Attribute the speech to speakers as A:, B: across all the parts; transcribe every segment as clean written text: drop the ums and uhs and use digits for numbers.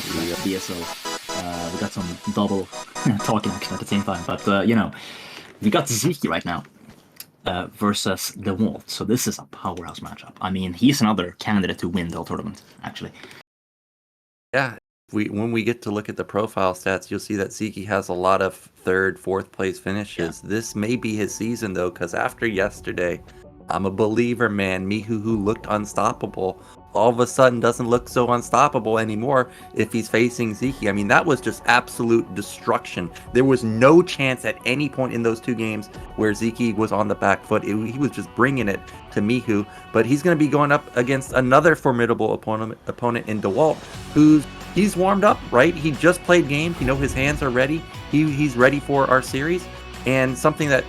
A: BSL. We got some double talking action at the same time, but we got Sziky right now versus Dewalt. So this is a powerhouse matchup. I mean, he's another candidate to win the whole tournament, actually.
B: Yeah, when we get to look at the profile stats, you'll see that Sziky has a lot of third, fourth place finishes. Yeah. This may be his season though, because after yesterday, I'm a believer, man. Mihu, who looked unstoppable, all of a sudden doesn't look so unstoppable anymore if he's facing Sziky. I mean, that was just absolute destruction. There was no chance at any point in those two games where Sziky was on the back foot. He was just bringing it to Mihu. But he's going to be going up against another formidable opponent in Dewalt, he's warmed up, right? He just played games. His hands are ready. He's ready for our series. And something that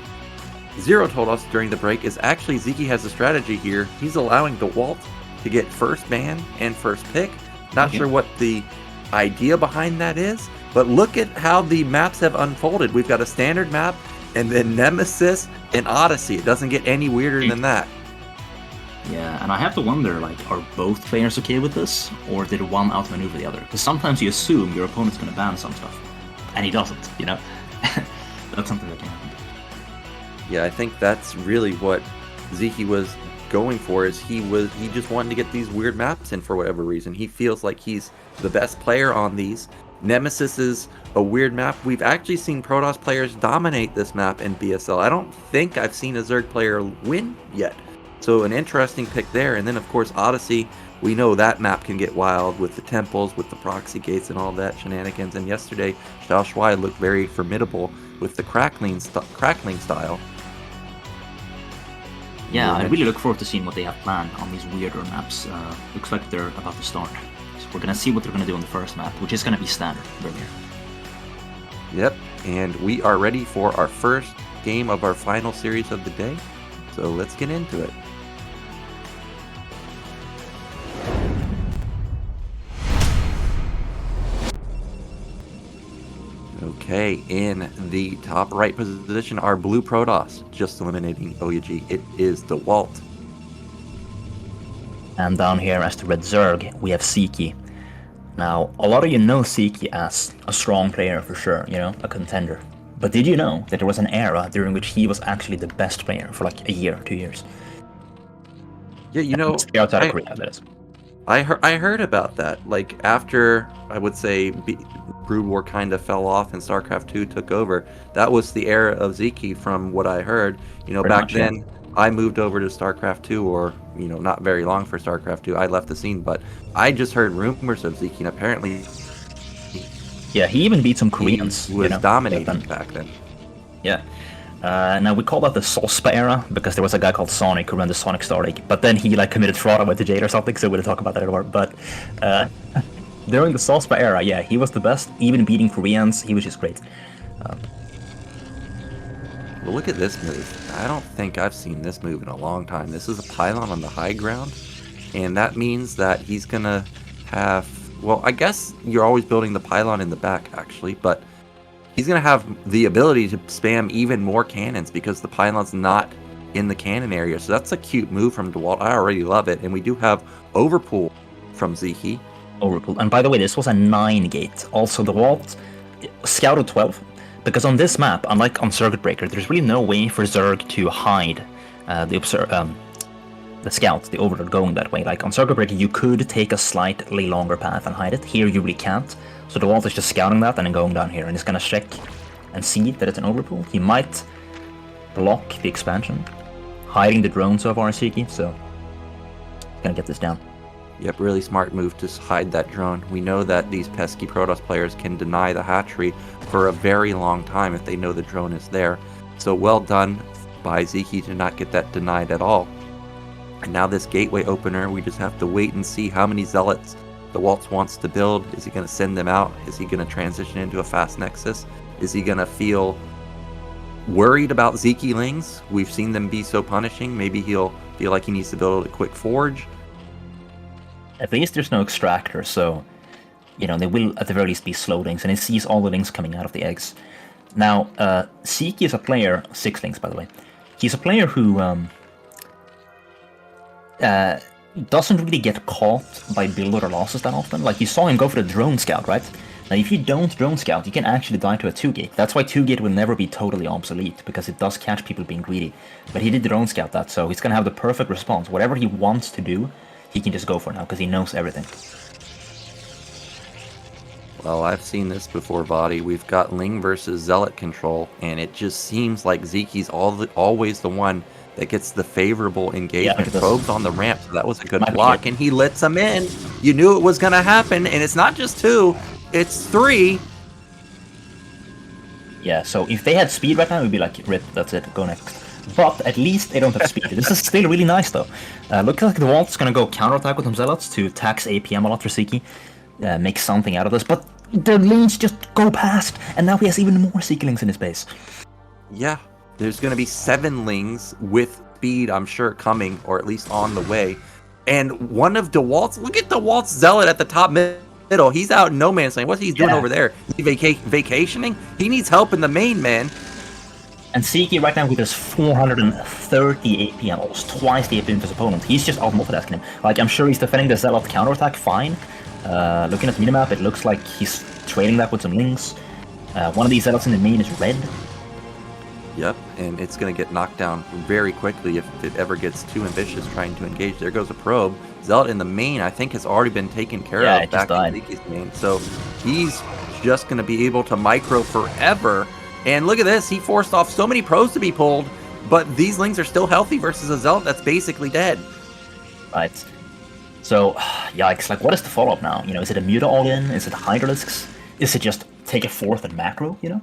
B: Zero told us during the break is actually Sziky has a strategy here. He's allowing Dewalt to get first ban and first pick. Not sure what the idea behind that is, but look at how the maps have unfolded. We've got a standard map and then Nemesis and Odyssey. It doesn't get any weirder than that.
A: Yeah, and I have to wonder, are both players okay with this, or did one outmaneuver the other? Because sometimes you assume your opponent's going to ban some stuff, and he doesn't, That's something that can happen.
B: Yeah, I think that's really what Sziky was going for, is he just wanted to get these weird maps in for whatever reason. He feels like he's the best player on these. Nemesis is a weird map. We've actually seen Protoss players dominate this map in BSL. I don't think I've seen a Zerg player win yet. So an interesting pick there. And then, of course, Odyssey, we know that map can get wild with the temples, with the proxy gates and all that shenanigans. And yesterday, XiaoShuai looked very formidable with the crackling style.
A: Yeah, I really look forward to seeing what they have planned on these weirder maps. Looks like they're about to start. So we're going to see what they're going to do on the first map, which is going to be standard.
B: Yep, and we are ready for our first game of our final series of the day. So let's get into it. Okay, in the top right position, our blue Protoss, just eliminating QiaoGeGe. It is Dewalt.
A: And down here as the red Zerg, we have Sziky. Now, a lot of you know Sziky as a strong player for sure, a contender. But did you know that there was an era during which he was actually the best player for like a year, 2 years?
B: Yeah,
A: outside of Korea, that is.
B: I heard about that. Like after, I would say, BroodWar kind of fell off and StarCraft 2 took over. That was the era of Sziky, from what I heard. Back then, I moved over to StarCraft 2, or not very long for StarCraft 2. I left the scene, but I just heard rumors of Sziky, and apparently,
A: yeah, he even beat some Koreans.
B: He was dominating back then.
A: Yeah. Now we call that the SOSPA era because there was a guy called Sonic who ran the Sonic Starleague, but then he committed fraud and went to jail or something, so we didn't talk about that anymore. But during the SOSPA era, yeah, he was the best, even beating Koreans. He was just great.
B: Well, look at this move. I don't think I've seen this move in a long time. This is a pylon on the high ground, and that means that he's gonna have, well, I guess you're always building the pylon in the back, actually, but he's going to have the ability to spam even more cannons because the pylon's not in the cannon area. So that's a cute move from Dewalt. I already love it. And we do have Overpool from Sziky.
A: Overpool. And by the way, this was a 9-gate. Also, Dewalt scouted 12. Because on this map, unlike on Circuit Breaker, there's really no way for Zerg to hide the scouts, the Overlord, going that way. Like on Circuit Breaker, you could take a slightly longer path and hide it. Here, you really can't. So Dewalt is just scouting that and then going down here, and he's gonna check and see that it's an overpool. He might block the expansion, hiding the drone so far, Sziky, so he's gonna get this down.
B: Yep, really smart move to hide that drone. We know that these pesky Protoss players can deny the hatchery for a very long time if they know the drone is there. So well done by Sziky to not get that denied at all. And now this gateway opener, we just have to wait and see how many zealots Dewalt wants to build. Is he going to send them out? Is he going to transition into a fast nexus? Is he going to feel worried about Sziky Lings? We've seen them be so punishing. Maybe he'll feel like he needs to build a quick forge.
A: At least there's no extractor, so they will at the very least be slow links, and he sees all the links coming out of the eggs. Now, Sziky is a player, 6 links by the way. He's a player who doesn't really get caught by build order losses that often. Like, you saw him go for the drone scout, right? Now, if you don't drone scout, you can actually die to a 2-gate. That's why 2-gate will never be totally obsolete, because it does catch people being greedy. But he did drone scout that, so he's gonna have the perfect response. Whatever he wants to do, he can just go for now, because he knows everything.
B: Well, I've seen this before, vOddy. We've got Ling versus Zealot control, and it just seems like Ziky's always the one that gets the favorable engagement. Probes on the ramp, so that was a good block, and he lets him in. You knew it was going to happen, and it's not just 2, it's 3.
A: Yeah, so if they had speed right now, it would be like, rip, that's it, go next. But at least they don't have speed. This is still really nice, though. Looks like Dewalt's going to go counterattack with some Zealots to tax APM a lot for Sziky. Make something out of this, but the lanes just go past, and now he has even more Sziky Lings in his base.
B: Yeah, there's going to be 7 Lings with speed, I'm sure, coming, or at least on the way. And one of Dewalt's, look at Dewalt's Zealot at the top middle. He's out in no man's land. What's he doing over there? Is he vacationing? He needs help in the main, man.
A: And Sziky right now with his 430 APM, almost twice the APM of his opponent. He's just out-multitasking him. Like, I'm sure he's defending the Zealot counterattack fine. Looking at the minimap, it looks like he's trading that with some Lings. One of these Zealots in the main is red.
B: Yep, and it's going to get knocked down very quickly if it ever gets too ambitious trying to engage. There goes a probe. Zealot in the main, I think, has already been taken care of back in Ziky's main. So he's just going to be able to micro forever. And look at this, he forced off so many probes to be pulled, but these Lings are still healthy versus a Zealot that's basically dead.
A: Right. So, yikes, like, what is the follow-up now? You know, is it a Muta all-in? Is it Hydralisks? Is it just take a 4th and macro, you know?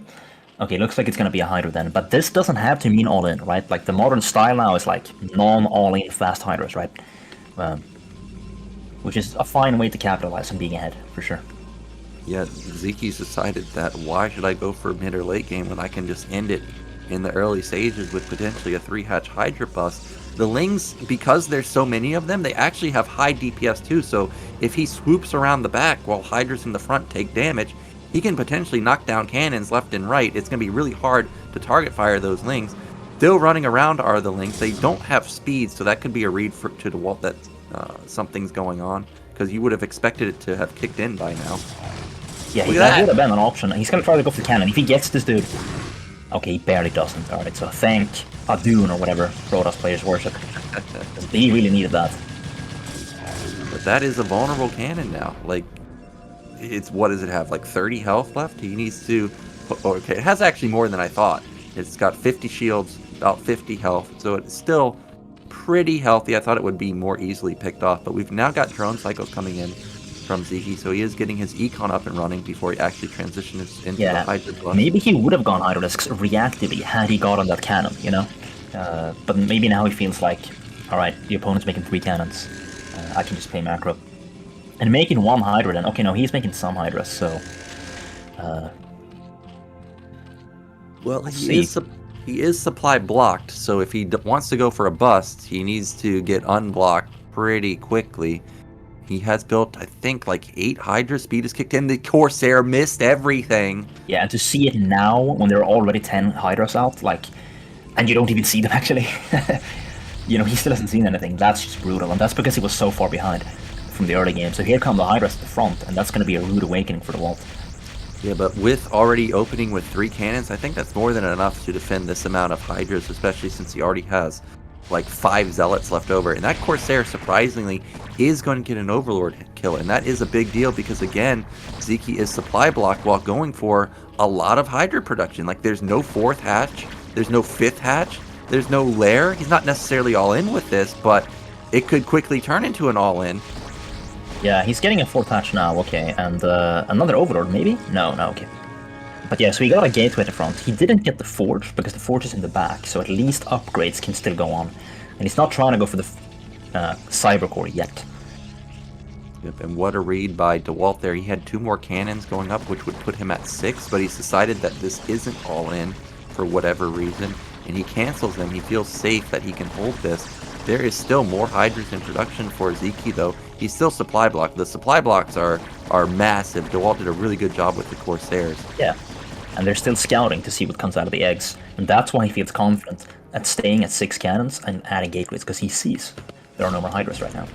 A: Okay, looks like it's gonna be a Hydra then, but this doesn't have to mean all-in, right? Like, the modern style now is, like, non-all-in fast Hydras, right? Which is a fine way to capitalize on being ahead, for sure.
B: Yeah, Ziky's decided that why should I go for mid or late game when I can just end it in the early stages with potentially a 3-hatch Hydra bust. The Lings, because there's so many of them, they actually have high DPS too, so if he swoops around the back while Hydras in the front take damage, he can potentially knock down cannons left and right. It's going to be really hard to target fire those Lings. Still running around are the Lings. They don't have speed, so that could be a read to Dewalt that something's going on, because you would have expected it to have kicked in by now.
A: Yeah, that would have been an option. He's going to try to go for cannon. If he gets this dude... Okay, he barely doesn't. Alright, so thank Adun or whatever Protoss players worship. He really needed that.
B: But that is a vulnerable cannon now. Like, it's, what does it have, like 30 health left? He needs to... Okay, it has actually more than I thought. It's got 50 shields, about 50 health, so it's still pretty healthy. I thought it would be more easily picked off, but we've now got drone cycles coming in from Sziky, so he is getting his econ up and running before he actually transitions into the Hydra plus.
A: Maybe he would have gone Hydralisks reactively had he got on that cannon, you know? But maybe now he feels like, alright, the opponent's making 3 cannons. I can just play macro. And making 1 Hydra then. Okay, no, he's making some Hydras, so...
B: well, he is supply blocked, so if he wants to go for a bust, he needs to get unblocked pretty quickly. He has built, I think, like 8 Hydra. Speed is kicked in. The Corsair missed everything.
A: Yeah, and to see it now, when there are already 10 Hydras out, like... And you don't even see them, actually. You know, he still hasn't seen anything. That's just brutal, and that's because he was so far behind from the early game. So here come the Hydras at the front, and that's going to be a rude awakening for Dewalt.
B: Yeah, but with already opening with 3 cannons, I think that's more than enough to defend this amount of Hydras, especially since he already has like 5 Zealots left over. And that Corsair, surprisingly, is going to get an Overlord kill. And that is a big deal because, again, Sziky is supply blocked while going for a lot of Hydra production. Like, there's no 4th hatch, there's no 5th hatch, there's no lair. He's not necessarily all in with this, but it could quickly turn into an all-in.
A: Yeah, he's getting a 4th hatch now, okay. And another Overlord, maybe? No, okay. But yeah, so he got a gateway at the front. He didn't get the Forge, because the Forge is in the back, so at least upgrades can still go on. And he's not trying to go for the Cyber Core yet.
B: Yep, and what a read by Dewalt there. He had 2 more cannons going up, which would put him at 6, but he's decided that this isn't all in for whatever reason, and he cancels them. He feels safe that he can hold this. There is still more Hydras in production for Sziky, though. He's still supply blocked. The supply blocks are massive. Dewalt did a really good job with the Corsairs.
A: Yeah, and they're still scouting to see what comes out of the eggs. And that's why he feels confident at staying at 6 cannons and adding gateways, because he sees there are no more Hydras right now.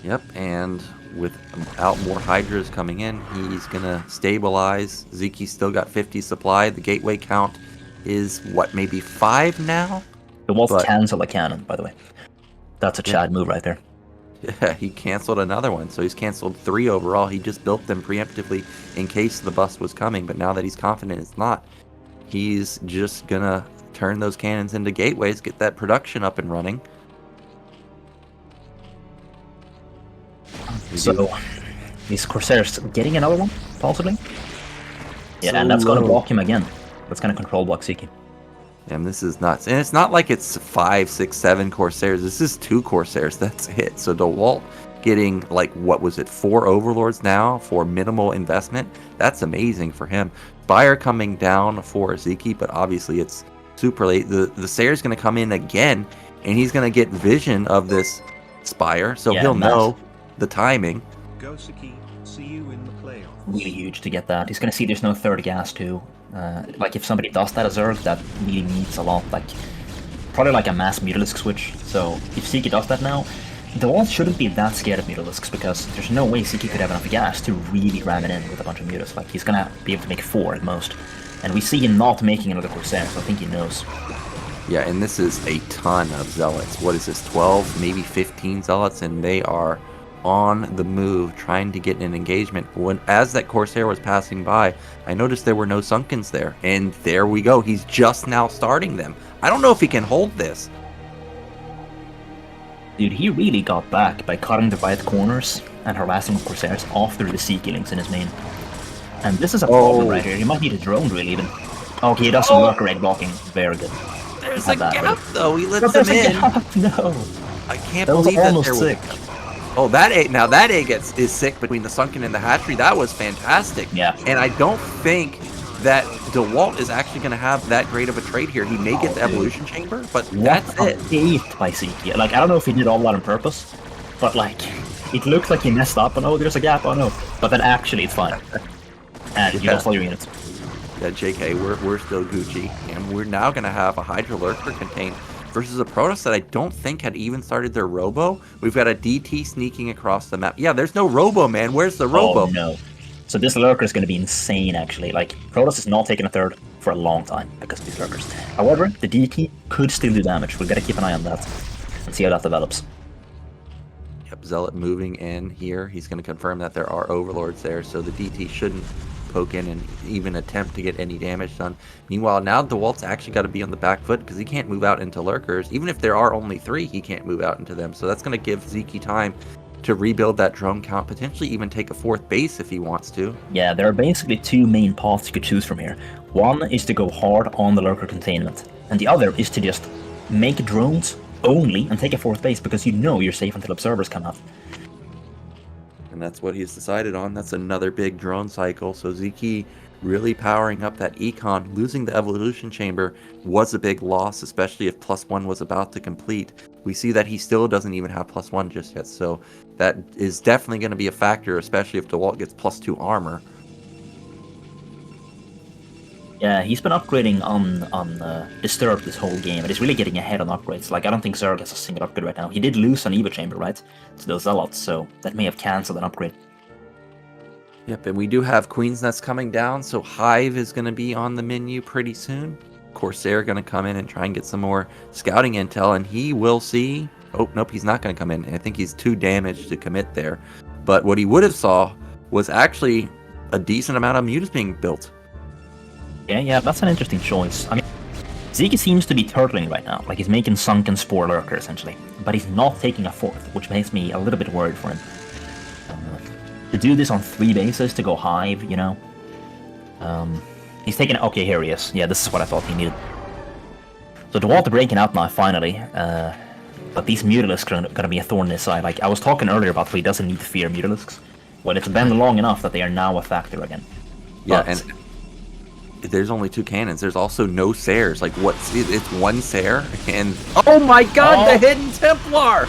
B: Yep, and without more Hydras coming in, he's going to stabilize. Zyke's still got 50 supply. The gateway count is, what, maybe 5 now?
A: The Wolf
B: But-
A: cancel a cannon, by the way. That's a Chad move right there.
B: Yeah, he canceled another one, so he's canceled 3 overall. He just built them preemptively in case the bust was coming, but now that he's confident it's not, he's just going to turn those cannons into gateways, get that production up and running.
A: So, is Corsairs getting another one, possibly? Yeah,
B: So
A: and that's going to
B: low.
A: block him again. That's going to control block Sziky.
B: And this is nuts. And it's not like it's 5, 6, 7 Corsairs. This is 2 Corsairs. That's it. So Dewalt getting, like, what was it, 4 Overlords now for minimal investment. That's amazing for him. Spire coming down for Zyke, but obviously it's super late. The Sayer's going to come in again, and he's going to get vision of this Spire, so
A: Yeah,
B: he'll
A: nice.
B: know the timing.
C: Go Sziky, see you in the playoffs.
A: Really huge to get that. He's going to see there's no third gas too. Like if somebody does that as Zerg, that really needs a lot. Like probably like a mass Mutalisk switch. So if Sziky does that now, the Dewalt shouldn't be that scared of Mutalisks because there's no way Sziky could have enough gas to really ram it in with a bunch of Mutas. Like he's gonna be able to make 4 at most. And we see him not making another Corsair, so I think he knows.
B: Yeah, and this is a ton of Zealots. What is this, 12, maybe 15 Zealots? And they are on the move, trying to get an engagement. As that Corsair was passing by, I noticed there were no Sunkens there. And there we go. He's just now starting them. I don't know if he can hold this.
A: Dude, he really got back by cutting the right corners and harassing the Corsairs after the Sziky links in his main. And this is a problem right here. He might need a drone really even. Okay, he does some worker egg blocking. Very good.
B: There's
A: Not
B: a
A: bad,
B: gap,
A: right?
B: though. He lets
A: But
B: them
A: there's a
B: in.
A: gap, no.
B: I can't
A: That was
B: believe that
A: almost
B: there was
A: sick.
B: a gap. Oh, that egg, now that egg is sick between the Sunken and the Hatchery. That was fantastic.
A: Yeah.
B: And I don't think that Dewalt is actually going to have that great of a trade here. He may get the Evolution Chamber, but that's
A: What
B: it.
A: a 8 by Sziky. Like, I don't know if he did all that on purpose, but like, it looks like he messed up and oh, there's a gap, oh no. But then actually it's fine. And you
B: Yeah.
A: lost all your units.
B: Yeah, JK, we're still Gucci, and we're now going to have a Hydra Lurker contained versus a Protoss that I don't think had even started their Robo. We've got a DT sneaking across the map. Yeah, there's no Robo, man. Where's the Robo?
A: Oh no. So this Lurker is going to be insane actually. Like, Protoss is not taking a third for a long time because of these Lurkers. However, the DT could still do damage. We've got to keep an eye on that and see how that develops.
B: Yep, Zealot moving in here. He's going to confirm that there are Overlords there, so the DT shouldn't poke in and even attempt to get any damage done. Meanwhile, now Dewalt's actually got to be on the back foot because he can't move out into Lurkers. Even if there are only 3, he can't move out into them. So that's going to give Zyke time to rebuild that drone count, potentially even take a 4th base if he wants to.
A: Yeah, there are basically 2 main paths you could choose from here. One is to go hard on the Lurker containment, and the other is to just make drones only and take a 4th base because you know you're safe until observers come out.
B: And that's what he's decided on. That's another big drone cycle. So Zyke really powering up that econ. Losing the evolution chamber was a big loss, especially if +1 was about to complete. We see that he still doesn't even have +1 just yet. So that is definitely going to be a factor, especially if Dewalt gets +2 armor.
A: Yeah, he's been upgrading on Disturbed this whole game, and he's really getting ahead on upgrades. Like, I don't think Zerg has a single upgrade right now. He did lose an Evo Chamber, right? To those Zealots, so that may have cancelled an upgrade.
B: Yep, and we do have Queen's Nest coming down, so Hive is going to be on the menu pretty soon. Corsair going to come in and try and get some more scouting intel, and he will see... Oh, nope, he's not going to come in. I think he's too damaged to commit there. But what he would have saw was actually a decent amount of mutas being built.
A: Yeah, that's an interesting choice. I mean, Zyke seems to be turtling right now. Like, he's making Sunken Spore Lurker, essentially. But he's not taking a 4th, which makes me a little bit worried for him. To do this on 3 bases, to go Hive, you know? He's taking... Okay, here he is. Yeah, this is what I thought he needed. So Dewalt breaking out now, finally. But these Mutalisks are gonna be a thorn in his side. Like, I was talking earlier about how he doesn't need to fear Mutalisks. Well, it's been long enough that they are now a factor again.
B: Yeah,
A: But-
B: and there's only 2 cannons. There's also no Sayers. Like, it's 1 Sayer, and... Oh my god,
A: Oh.
B: the Hidden Templar!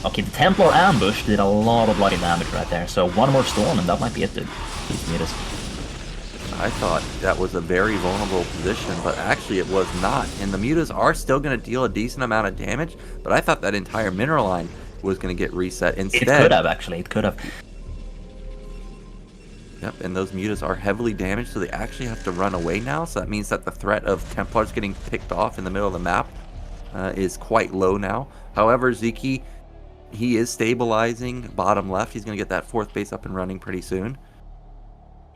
A: Okay, the Templar ambush did a lot of bloody damage right there, so 1 more storm and that might be it, dude. These mutas.
B: I thought that was a very vulnerable position, but actually it was not. And the mutas are still going to deal a decent amount of damage, but I thought that entire mineral line was going to get reset. Instead,
A: It could have, actually. It could have.
B: Yep, and those mutas are heavily damaged, so they actually have to run away now. So that means that the threat of Templars getting picked off in the middle of the map is quite low now. However, Sziky, he is stabilizing bottom left. He's going to get that 4th base up and running pretty soon.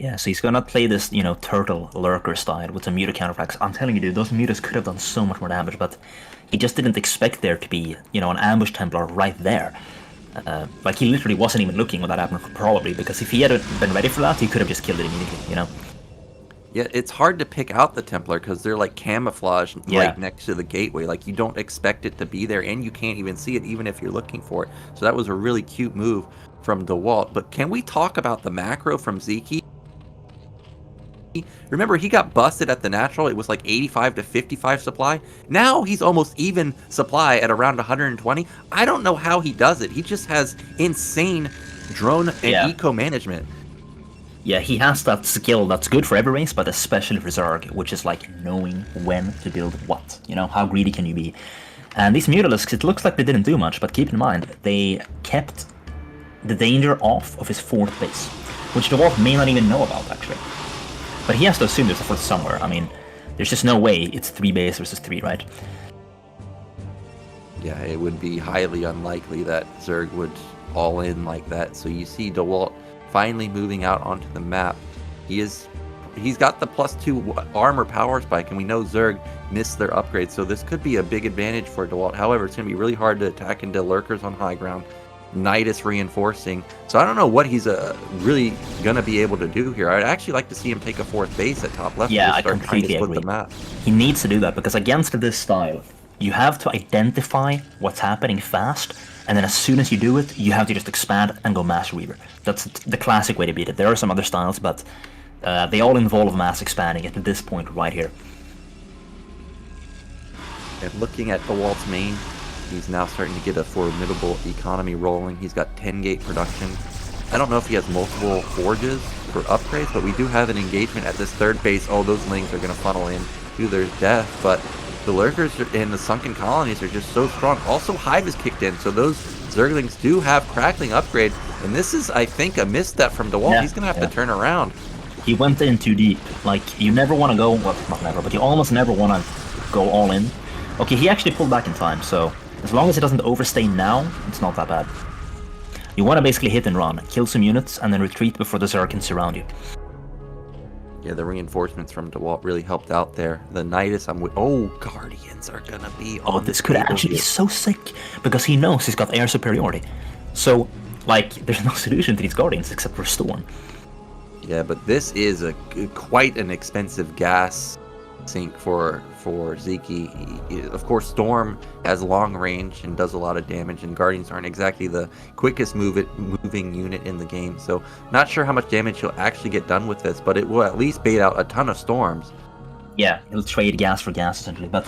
A: Yeah, so he's gonna play this, you know, turtle lurker style with some muta counterfacts. I'm telling you, dude, those mutas could have done so much more damage, but he just didn't expect there to be, you know, an ambush Templar right there. Like, he literally wasn't even looking when that happened, probably, because if he had been ready for that, he could have just killed it immediately, you know?
B: Yeah, it's hard to pick out the Templar because they're like camouflaged right next to the gateway. Like, you don't expect it to be there, and you can't even see it even if you're looking for it. So that was a really cute move from Dewalt. But can we talk about the macro from Sziky? Remember, he got busted at the natural. It was like 85 to 55 supply. Now he's almost even supply at around 120. I don't know how he does it. He just has insane drone and eco management.
A: Yeah, he has that skill that's good for every race, but especially for Zerg, which is like knowing when to build what. You know, how greedy can you be? And these Mutalisks, it looks like they didn't do much, but keep in mind, they kept the danger off of his 4th base, which Dewalt may not even know about, actually. But he has to assume there's a 4th somewhere. I mean, there's just no way it's 3 base versus 3, right?
B: Yeah, it would be highly unlikely that Zerg would all in like that. So you see Dewalt finally moving out onto the map. He's got the +2 armor power spike, and we know Zerg missed their upgrade, so this could be a big advantage for Dewalt. However, it's going to be really hard to attack into lurkers on high ground. Nidus reinforcing, so I don't know what he's really gonna be able to do here. I'd actually like to see him take a 4th base at top left.
A: Yeah,
B: and
A: I
B: start
A: completely
B: trying to split
A: agree.
B: the map.
A: He needs to do that, because against this style, you have to identify what's happening fast, and then as soon as you do it, you have to just expand and go Mass Reaver. That's the classic way to beat it. There are some other styles, but they all involve mass expanding at this point right here.
B: And looking at Dewalt's main, he's now starting to get a formidable economy rolling. He's got 10 gate production. I don't know if he has multiple forges for upgrades, but we do have an engagement at this 3rd base. Oh, those lings are going to funnel in to their death, but the lurkers and the sunken colonies are just so strong. Also, Hive is kicked in, so those Zerglings do have crackling upgrade, and this is, I think, a misstep from Dewalt.
A: Yeah,
B: he's going to have to turn around.
A: He went in too deep. Like, you never want to go, well, not never, but you almost never want to go all in. Okay, he actually pulled back in time, so as long as it doesn't overstay now, it's not that bad. You want to basically hit and run, kill some units, and then retreat before the Zerg can surround you.
B: Yeah, the reinforcements from Dewalt really helped out there. The Nidus, oh, Guardians are gonna be on
A: This could actually be so sick, because he knows he's got air superiority. So, like, there's no solution to these Guardians except for Storm.
B: Yeah, but this is quite an expensive gas sink for Sziky. Of course, Storm has long range and does a lot of damage, and Guardians aren't exactly the quickest moving unit in the game. So, not sure how much damage he'll actually get done with this, but it will at least bait out a ton of storms.
A: Yeah, he'll trade gas for gas, essentially. But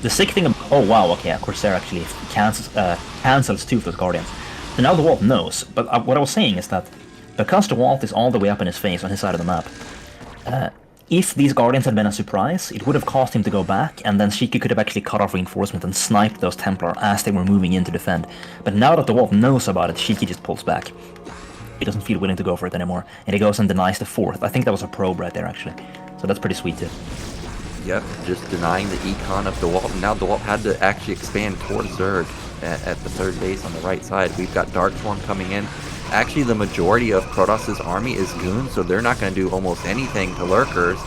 A: the sick thing about... Oh, wow, okay, of course, Corsair actually cancels 2 of those Guardians. So now Dewalt knows, but what I was saying is that because Dewalt is all the way up in his face on his side of the map, if these Guardians had been a surprise, it would have caused him to go back, and then Sziky could have actually cut off reinforcement and sniped those Templar as they were moving in to defend. But now that Dewalt knows about it, Sziky just pulls back. He doesn't feel willing to go for it anymore, and he goes and denies the 4th. I think that was a probe right there, actually. So that's pretty sweet, too.
B: Yep, just denying the econ of Dewalt. And now Dewalt had to actually expand towards Zerg at the 3rd base on the right side. We've got Darkstorm coming in. Actually, the majority of Protoss' army is goons, so they're not going to do almost anything to lurkers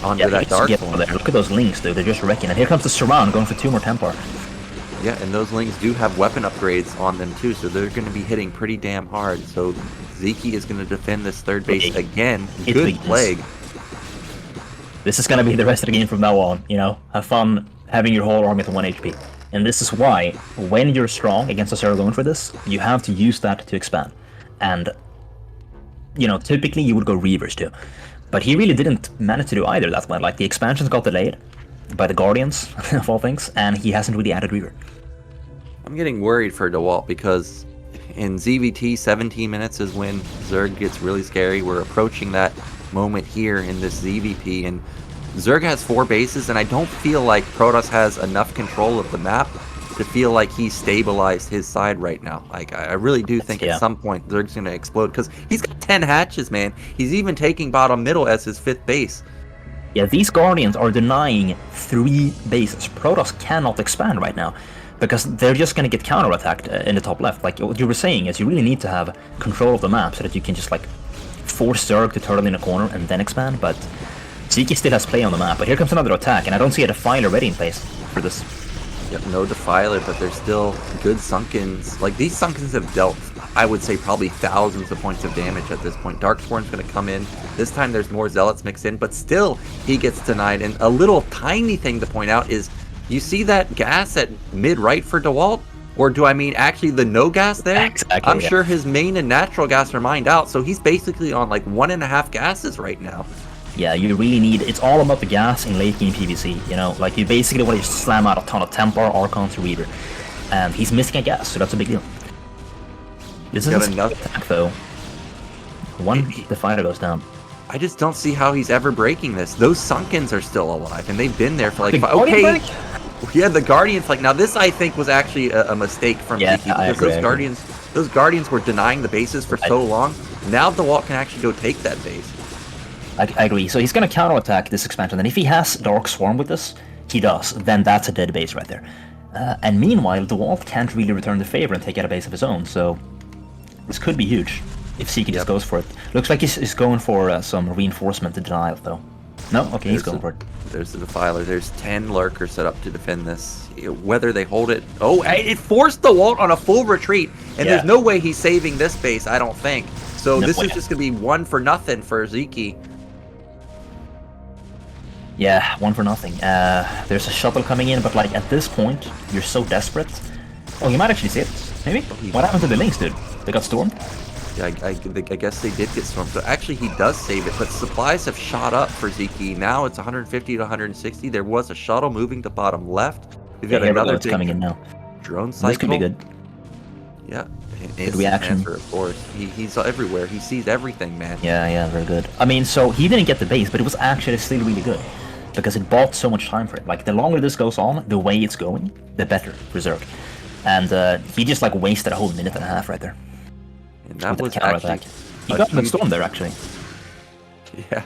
B: under that Darkstorm.
A: Look at those links, dude. They're just wrecking. And here comes the Surround going for 2 more Templar.
B: Yeah, and those lings do have weapon upgrades on them too, so they're going to be hitting pretty damn hard. So Sziky is going to defend this 3rd base again. Good Plague.
A: This is going to be the rest of the game from now on, you know? Have fun having your whole army at 1 HP. And this is why, when you're strong against a Zerg going for this, you have to use that to expand. And, you know, typically you would go Reavers too. But he really didn't manage to do either that well. Like, the expansions got delayed by the Guardians, of all things, and he hasn't really added Reaver.
B: I'm getting worried for Dewalt because in ZVT, 17 minutes is when Zerg gets really scary. We're approaching that moment here in this ZVP, and Zerg has 4 bases, and I don't feel like Protoss has enough control of the map to feel like he's stabilized his side right now. Like, I really do think
A: Yeah.
B: at some point Zerg's going to explode, because he's got 10 hatches, man. He's even taking bottom middle as his 5th base.
A: Yeah, these Guardians are denying 3 bases. Protoss cannot expand right now, because they're just gonna get counterattacked in the top left. Like what you were saying is you really need to have control of the map so that you can just like force Zerg to turtle in a corner and then expand, but Sziky still has play on the map. But here comes another attack, and I don't see a Defiler ready in place for this.
B: Yep, no Defiler, but there's still good Sunkens. Like, these Sunkens have dealt, I would say, probably thousands of points of damage at this point. Darksworn's going to come in. This time there's more Zealots mixed in, but still he gets denied. And a little tiny thing to point out is, you see that gas at mid-right for Dewalt? Or do I mean actually the no gas there?
A: Exactly,
B: I'm
A: yeah.
B: sure his main and natural gas are mined out, so he's basically on like 1.5 gases right now.
A: Yeah, you really need, it's all about the gas in late game PvC, you know, like you basically want to slam out a ton of Templar, Archons, Reaver, and he's missing a gas, so that's a big deal. This is a
B: enough
A: attack though. One Defiler goes down.
B: I just don't see how he's ever breaking this. Those Sunkens are still alive, and they've been there for like
A: The
B: 5.
A: Guardian
B: Okay,
A: break?
B: yeah, the Guardians. Like, now this, I think, was actually a mistake from
A: Yeah,
B: Sziky,
A: I
B: because
A: agree, I
B: those Guardians were denying the bases for so long. Now Dewalt can actually go take that base.
A: I agree. So he's going to counterattack this expansion, and if he has Dark Swarm with this, he does, then that's a dead base right there. And meanwhile, Dewalt can't really return the favor and take out a base of his own, so this could be huge if Sziky just goes for it. Looks like he's going for some reinforcement to deny it, though. No? Okay, he's going for it.
B: There's the Defiler. There's 10 Lurkers set up to defend this. Whether they hold it... Oh, it forced Dewalt on a full retreat, and there's no way he's saving this base, I don't think. So
A: No
B: this
A: way.
B: is just going to be 1 for nothing for Sziky.
A: Yeah, 1 for nothing. There's a shuttle coming in, but like at this point, you're so desperate. Oh, you might actually see it. Maybe? What happened to the links, dude? They got stormed?
B: Yeah, I guess they did get stormed. So actually, he does save it, but supplies have shot up for Sziky. Now it's 150 to 160. There was a shuttle moving to bottom left. We've got another big
A: coming in now.
B: drone cycle.
A: This could be good.
B: Yeah.
A: Good reaction.
B: Answer, of course. He's everywhere. He sees everything, man.
A: Yeah, very good. I mean, so he didn't get the base, but it was actually still really good. Because it bought so much time for it. Like, the longer this goes on, the way it's going, the better for Zerg. And he just, like, wasted a whole minute and a half right there.
B: And that was
A: counterattack.
B: actually...
A: He got the storm there, actually.
B: Yeah.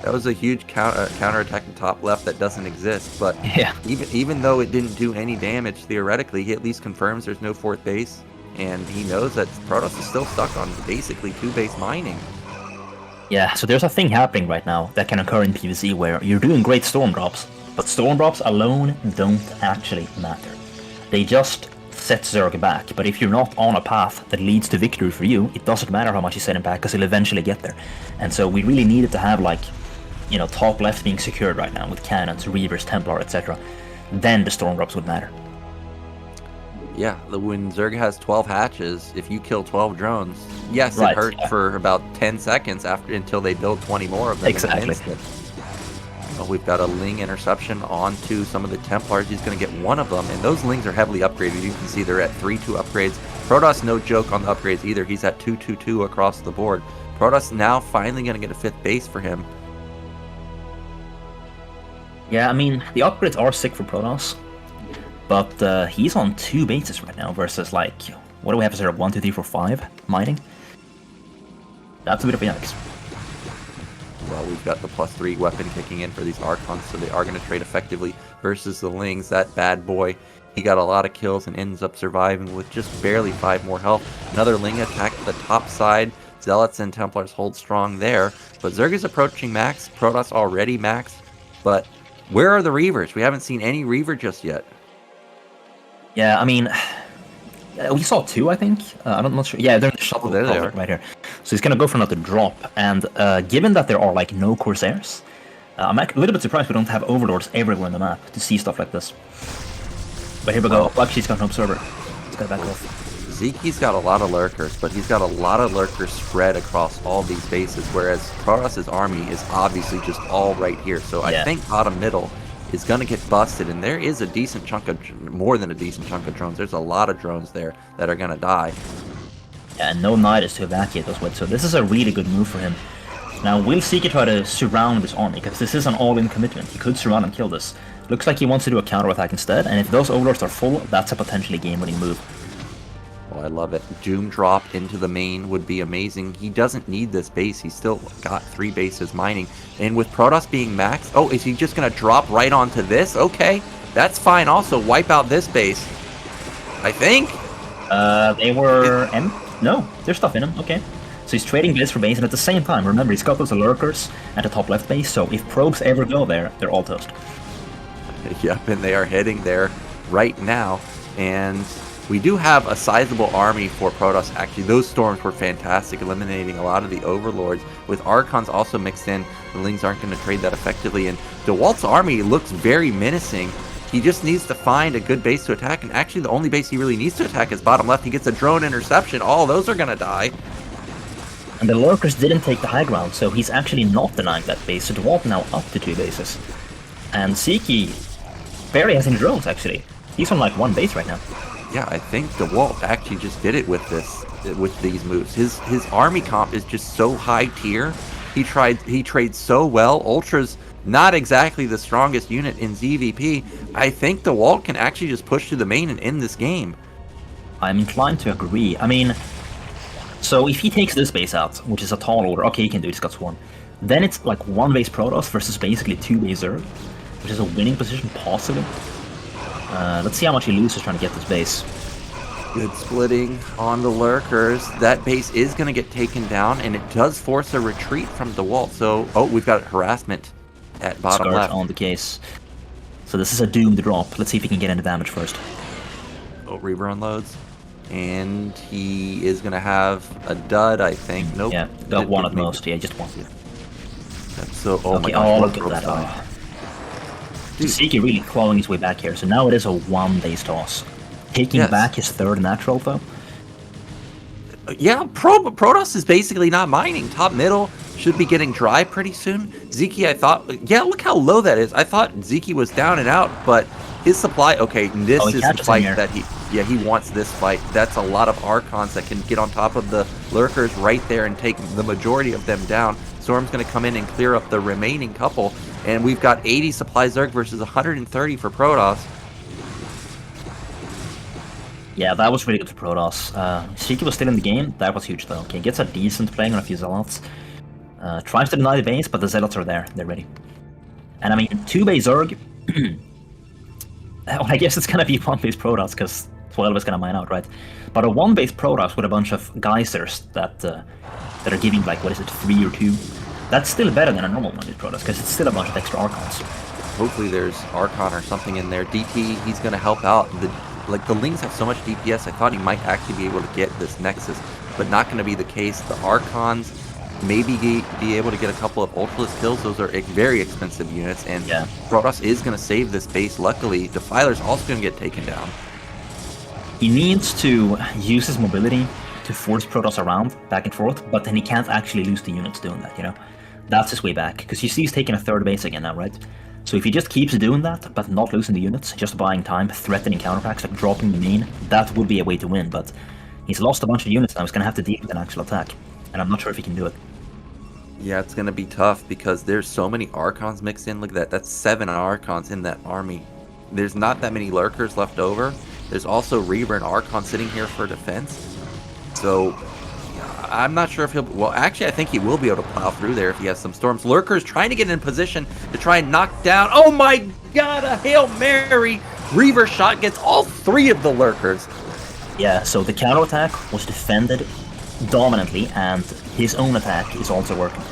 B: That was a huge counterattack in top left that doesn't exist. But
A: Yeah.
B: even though it didn't do any damage, theoretically, he at least confirms there's no 4th base. And he knows that Protoss is still stuck on basically 2-base mining.
A: Yeah, so there's a thing happening right now that can occur in PvZ where you're doing great storm drops, but storm drops alone don't actually matter. They just set Zerg back, but if you're not on a path that leads to victory for you, it doesn't matter how much you set him back, because he'll eventually get there. And so we really needed to have, like, you know, top left being secured right now with cannons, Reavers, Templar, etc. Then the storm drops would matter.
B: Yeah, when Zerg has 12 hatches, if you kill 12 drones, yes,
A: Right,
B: it hurts
A: yeah.
B: for about 10 seconds until they build 20 more of them.
A: Exactly.
B: In an instant. Well, we've got a Ling interception onto some of the Templars. He's going to get one of them, and those Lings are heavily upgraded. You can see they're at 3-2 upgrades. Protoss, no joke on the upgrades either. He's at 2-2-2 across the board. Protoss now finally going to get a 5th base for him.
A: Yeah, I mean, the upgrades are sick for Protoss, but he's on 2 bases right now versus, like, what do we have as 1, 2, 3, 4, 5 mining? That's a bit of a yikes.
B: Well, we've got the +3 weapon kicking in for these Archons, so they are going to trade effectively versus the Lings. That bad boy, he got a lot of kills and ends up surviving with just barely 5 more health. Another Ling attack at the top side. Zealots and Templars hold strong there, but Zerg is approaching max. Protoss already maxed, but where are the Reavers? We haven't seen any Reaver just yet.
A: Yeah, I mean, we saw 2, I think. I'm not sure. Yeah, they're in the shuttle.
B: There they are.
A: Right here. So he's gonna go for another drop, and given that there are, like, no Corsairs, I'm a little bit surprised we don't have Overlords everywhere on the map to see stuff like this. But here we go. Oh, actually, he's got an Observer. He's got to back off.
B: Zeke's got a lot of Lurkers, but he's got a lot of Lurkers spread across all these bases, whereas Protoss' army is obviously just all right here. So I think bottom middle is going to get busted, and there is a decent chunk of, more than a decent chunk of drones. There's a lot of drones there that are going to die.
A: Yeah, and no Nidus to evacuate those with, so this is a really good move for him. Now, will Sziky try to surround this army? Because this is an all-in commitment. He could surround and kill this. Looks like he wants to do a counterattack instead, and if those overlords are full, that's a potentially game-winning move.
B: Oh, I love it. Doom drop into the main would be amazing. He doesn't need this base. He's still got 3 bases mining. And with Protoss being maxed... Oh, is he just going to drop right onto this? Okay, that's fine. Also, wipe out this base. I think.
A: They were... No, there's stuff in them. Okay. So he's trading base for base, and at the same time, remember, he's got those lurkers at the top left base, so if probes ever go there, they're all toast.
B: Yep, and they are heading there right now. And we do have a sizable army for Protoss. Actually, those storms were fantastic, eliminating a lot of the overlords. With Archons also mixed in, the Lings aren't going to trade that effectively. And Dewalt's army looks very menacing. He just needs to find a good base to attack. And actually, the only base he really needs to attack is bottom left. He gets a drone interception. All those are going to die.
A: And the lurkers didn't take the high ground, so he's actually not denying that base. So Dewalt now up to 2 bases. And Sziky barely has any drones, actually. He's on like 1 base right now.
B: Yeah, I think Dewalt actually just did it with these moves. His army comp is just so high tier. He trades so well. Ultra's not exactly the strongest unit in ZVP. I think Dewalt can actually just push to the main and end this game.
A: I'm inclined to agree. I mean, so if he takes this base out, which is a tall order, okay, he can do it, he's got Swarm. Then it's like 1 base Protoss versus basically 2 base Zerg, which is a winning position, possibly. Let's see how much he loses trying to get this base.
B: Good splitting on the lurkers. That base is going to get taken down, and it does force a retreat from Dewalt. So, oh, we've got harassment at bottom
A: Scourge
B: left.
A: on the case. So this is a doomed drop. Let's see if he can get into damage first.
B: Oh, Reaver unloads. And he is going to have a dud, I think. Nope.
A: Yeah, got one at most. Yeah, just one.
B: So, oh
A: okay,
B: my gosh,
A: look at that. Oh. Sziky really clawing his way back here. So now it is a 1 base toss. Taking back his 3rd natural, though.
B: Yeah, Protoss is basically not mining. Top middle should be getting dry pretty soon. Sziky, I thought... Yeah, look how low that is. I thought Sziky was down and out, but his supply... Okay, this is the fight that he... Yeah, he wants this fight. That's a lot of Archons that can get on top of the lurkers right there and take the majority of them down. Storm's going to come in and clear up the remaining couple. And we've got 80 supply Zerg versus 130 for Protoss.
A: Yeah, that was really good for Protoss. Sziky was still in the game. That was huge, though. Okay, gets a decent playing on a few Zealots. Tries to deny the base, but the Zealots are there. They're ready. And I mean, 2 base Zerg... well, I guess it's going to be 1 base Protoss, because 12 is going to mine out, right? But a 1 base Protoss with a bunch of geysers that are giving, like, what is it, 3 or 2? That's still better than a normal 1 base Protoss, because it's still a bunch of extra Archons.
B: Hopefully there's Archon or something in there. DT, he's going to help out. The Lings have so much DPS, I thought he might actually be able to get this Nexus, but not going to be the case. The Archons maybe be able to get a couple of Ultraless kills. Those are very expensive units, and Protoss is going to save this base. Luckily, Defiler's also going to get taken down.
A: He needs to use his mobility to force Protoss around, back and forth, but then he can't actually lose the units doing that, you know? That's his way back, because you see he's taking a 3rd base again now, right? So if he just keeps doing that, but not losing the units, just buying time, threatening counterattacks, like dropping the main, that would be a way to win, but he's lost a bunch of units now, he's going to have to deal with an actual attack, and I'm not sure if he can do it.
B: Yeah, it's going to be tough, because there's so many Archons mixed in. Look at that, that's 7 Archons in that army. There's not that many Lurkers left over. There's also Reaver and Archon sitting here for defense. So, I'm not sure if he'll... Well, actually, I think he will be able to plow through there if he has some Storms. Lurkers trying to get in position to try and knock down... Oh my god, a Hail Mary! Reaver shot gets all 3 of the Lurkers.
A: Yeah, so the counterattack was defended dominantly, and his own attack is also working.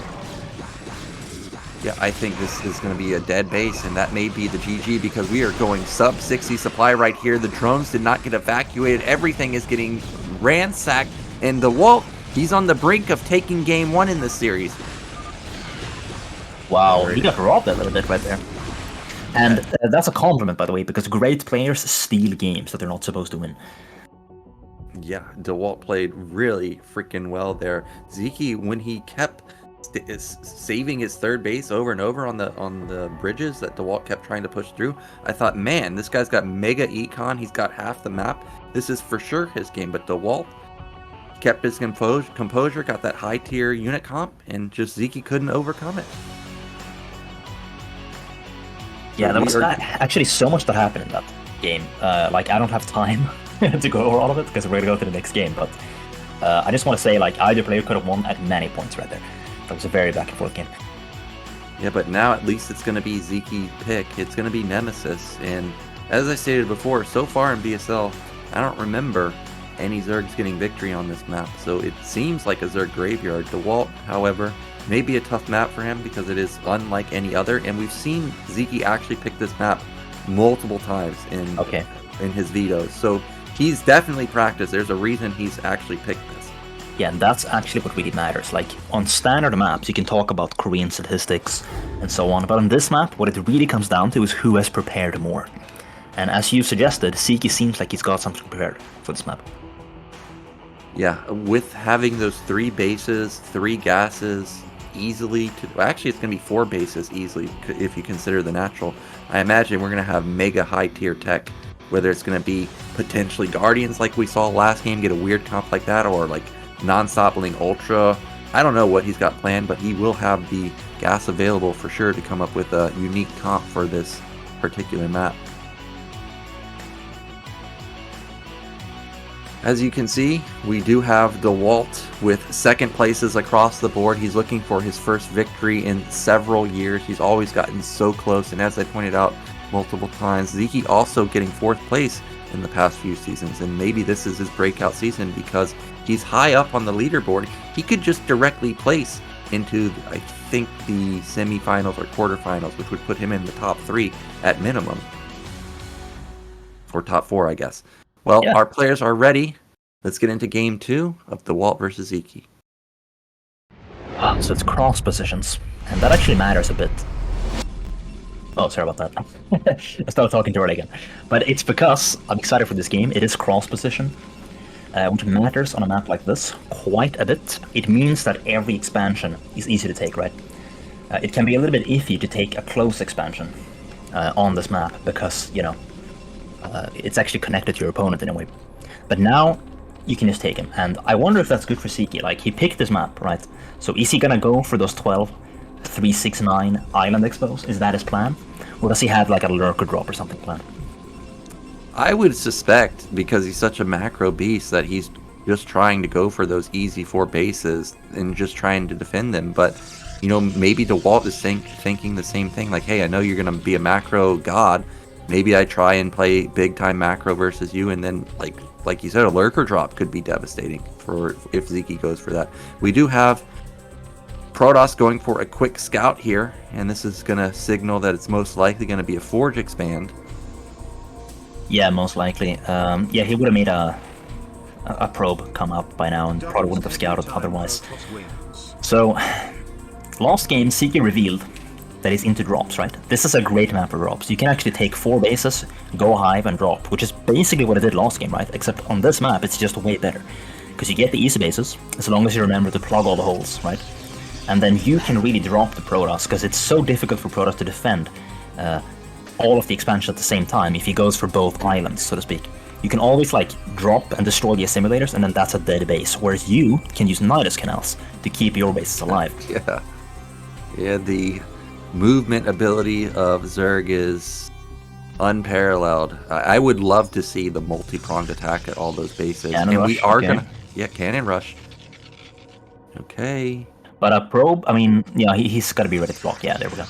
B: Yeah, I think this is going to be a dead base, and that may be the GG, because we are going sub 60 supply right here. The drones did not get evacuated. Everything is getting ransacked, and Dewalt, he's on the brink of taking game 1 in this series.
A: Wow, he got robbed a little bit right there. And that's a compliment, by the way, because great players steal games that they're not supposed to win.
B: Yeah, Dewalt played really freaking well there. Sziky, when he kept saving his 3rd base over and over on the bridges that Dewalt kept trying to push through, I thought, man, this guy's got mega econ. He's got half the map. This is for sure his game. But Dewalt kept his composure, got that high tier unit comp, and just Sziky couldn't overcome it.
A: Yeah, there
B: we
A: was
B: are-
A: actually so much that happened in that game. Like, I don't have time to go over all of it because we're gonna go to the next game. But I just want to say, like, either player could have won at many points right there. It was a very back and forth game.
B: Yeah, but now at least it's going to be Sziky pick. It's going to be Nemesis. And as I stated before, so far in BSL, I don't remember any Zergs getting victory on this map. So it seems like a Zerg graveyard. Dewalt, however, may be a tough map for him because it is unlike any other. And we've seen Sziky actually pick this map multiple times in his vetoes. So he's definitely practiced. There's a reason he's actually picked this.
A: Yeah, and that's actually what really matters. Like, on standard maps, you can talk about Korean statistics and so on, but on this map, what it really comes down to is who has prepared more. And as you suggested, Sziky seems like he's got something prepared for this map.
B: Yeah, with having those 3 bases, 3 gases, easily to... Well, actually, it's going to be 4 bases easily, if you consider the natural. I imagine we're going to have mega high-tier tech, whether it's going to be potentially Guardians like we saw last game, get a weird comp like that, or like non-stop Ling Ultra. I don't know what he's got planned, but he will have the gas available for sure to come up with a unique comp for this particular map. As you can see, we do have Dewalt with second places across the board. He's looking for his first victory in several years. He's always gotten so close, and as I pointed out multiple times, Sziky also getting 4th place in the past few seasons, and maybe this is his breakout season because he's high up on the leaderboard. He could just directly place into, I think, the semifinals or quarterfinals, which would put him in the top 3 at minimum. Or top 4, I guess. Well,
A: Yeah.
B: Our players are ready. Let's get into game 2 of Dewalt versus Sziky.
A: So it's cross positions, and that actually matters a bit. Oh, sorry about that. I started talking too early again. But it's because I'm excited for this game. It is cross position, which matters on a map like this quite a bit. It means that every expansion is easy to take, right? It can be a little bit iffy to take a close expansion on this map because, you know, it's actually connected to your opponent in a way. But now you can just take him, and I wonder if that's good for Sziky. Like, he picked this map, right? So is he gonna go for those 12 369 island expos? Is that his plan? Or does he have like a lurker drop or something planned?
B: I would suspect, because he's such a macro beast, that he's just trying to go for those easy 4 bases and just trying to defend them. But, you know, maybe Dewalt is thinking the same thing. Like, hey, I know you're going to be a macro god. Maybe I try and play big time macro versus you, and then, like you said, a lurker drop could be devastating for if Sziky goes for that. We do have Protoss going for a quick scout here, and this is going to signal that it's most likely going to be a Forge expand.
A: Yeah, most likely. Yeah, he would have made a probe come up by now and probably wouldn't have scouted otherwise. So, last game, Sziky revealed that he's into drops, right? This is a great map for drops. You can actually take 4 bases, go hive, and drop, which is basically what I did last game, right? Except on this map, it's just way better. Because you get the easy bases, as long as you remember to plug all the holes, right? And then you can really drop the Protoss, because it's so difficult for Protoss to defend all of the expansion at the same time if he goes for both islands, so to speak. You can always like drop and destroy the assimilators, and then that's a dead base, whereas you can use Nidus canals to keep your bases alive.
B: Yeah, the movement ability of Zerg is unparalleled. I would love to see the multi-pronged attack at all those bases.
A: Cannon rush,
B: we are
A: okay.
B: gonna... Yeah, cannon rush. Okay.
A: But a probe, I mean, yeah, he's got to be ready to block. Yeah, there we go.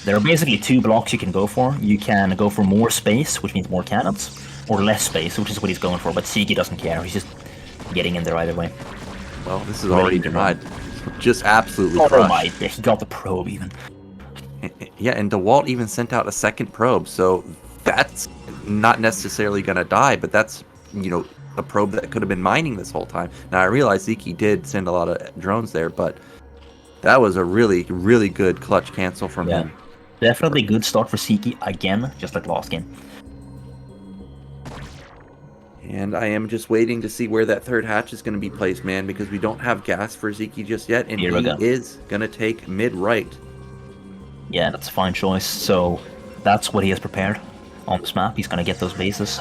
A: There are basically 2 blocks you can go for. You can go for more space, which means more cannons, or less space, which is what he's going for, but Sziky doesn't care. He's just getting in there either way.
B: Well, this is already denied. Just absolutely
A: Oh
B: crushed.
A: my, he got the probe even.
B: Yeah, and Dewalt even sent out a second probe, so that's not necessarily going to die, but that's, you know, a probe that could have been mining this whole time. Now, I realize Sziky did send a lot of drones there, but that was a really, really good clutch cancel from him.
A: Definitely good start for Sziky again, just like last game.
B: And I am just waiting to see where that third hatch is going to be placed, man, because we don't have gas for Sziky just yet, and he is going to take mid-right.
A: Yeah, that's a fine choice. So that's what he has prepared on this map. He's going to get those bases.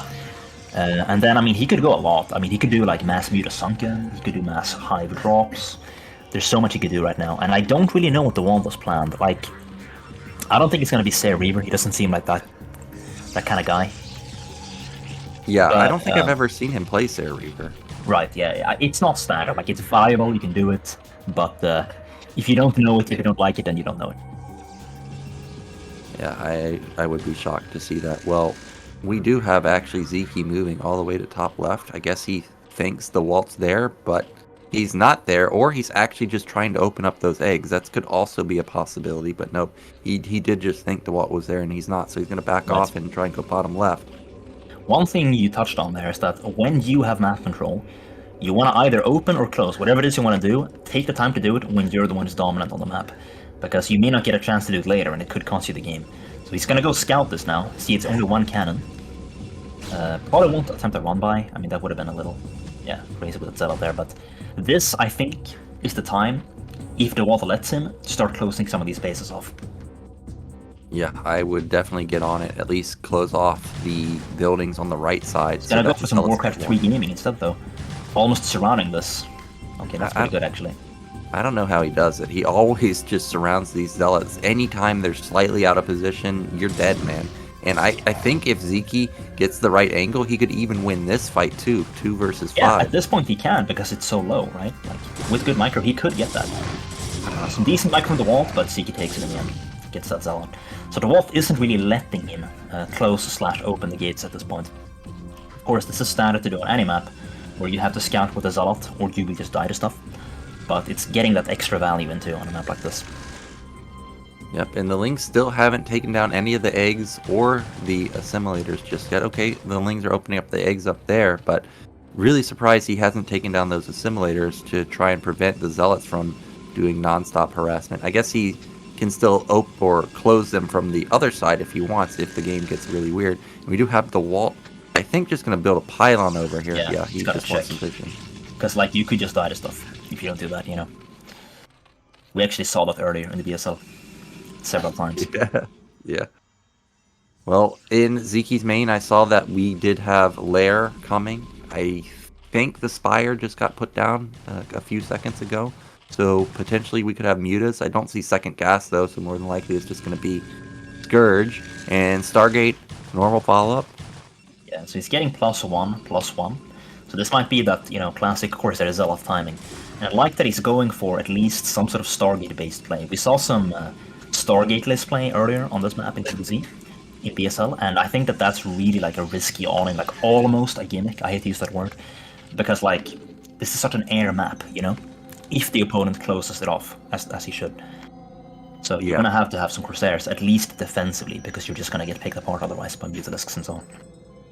A: And then, I mean, he could go a lot. I mean, he could do, like, mass Muta Sunken. He could do mass Hive drops. There's so much he could do right now. And I don't really know what the Dewalt was planned. Like, I don't think it's gonna be Say Reaver. He doesn't seem like that kind of guy.
B: Yeah,
A: But,
B: I don't think I've ever seen him play Sarah Reaver.
A: Right, yeah, it's not standard. Like, it's viable, you can do it, but if you don't know it, if you don't like it, then you don't know it.
B: Yeah, I would be shocked to see that. Well, we do have actually Sziky moving all the way to top left. I guess he thinks the Walt's there, but he's not there, or he's actually just trying to open up those eggs. That could also be a possibility, but nope. He did just think the Walt was there, and he's not, so he's going to back off and try and go bottom left.
A: One thing you touched on there is that when you have map control, you want to either open or close. Whatever it is you want to do, take the time to do it when you're the one who's dominant on the map. Because you may not get a chance to do it later, and it could cost you the game. So he's going to go scout this now. See, it's only one cannon. Probably won't attempt a run-by. I mean, that would have been a little, crazy with the setup there. But this, I think, is the time, if the Dewalt lets him, to start closing some of these bases off.
B: Yeah, I would definitely get on it. At least close off the buildings on the right side.
A: He's gonna go for some Warcraft 3 gaming instead, though. Almost surrounding this. Okay, that's pretty good, actually.
B: I don't know how he does it. He always just surrounds these zealots. Anytime they're slightly out of position, you're dead, man. And I think if Sziky gets the right angle, he could even win this fight too. 2 versus 5.
A: Yeah, at this point he can, because it's so low, right? Like, with good micro, he could get that. Some decent micro from Dewalt, but Sziky takes it in the end. Gets that zealot. So Dewalt isn't really letting him close/open the gates at this point. Of course, this is standard to do on any map, where you have to scout with a zealot, or you will just die to stuff. But it's getting that extra value into on a map like this.
B: Yep, and the Lings still haven't taken down any of the eggs or the assimilators just yet. Okay, the Lings are opening up the eggs up there, but really surprised he hasn't taken down those assimilators to try and prevent the zealots from doing non-stop harassment. I guess he can still open or close them from the other side if he wants, if the game gets really weird. And we do have the Walt, I think, just going to build a pylon over here. Yeah, he just wants some vision.
A: Because, like, you could just die to stuff if you don't do that, you know. We actually saw that earlier in the BSL several times.
B: Yeah. Well, in Sziky's main, I saw that we did have Lair coming. I think the Spire just got put down a few seconds ago. So potentially we could have Mutas. I don't see second gas though, so more than likely it's just going to be Scourge. And Stargate, normal follow-up.
A: Yeah, so he's getting +1/+1. So this might be that, classic Corsair Zealot timing. And I like that he's going for at least some sort of Stargate-based play. We saw some Stargate-less play earlier on this map in TZ, in BSL, and I think that that's really like a risky all-in, like almost a gimmick. I hate to use that word. Because, like, this is such an air map, if the opponent closes it off, as he should. So you're going to have some Corsairs, at least defensively, because you're just going to get picked apart otherwise by Mutalisks and so on.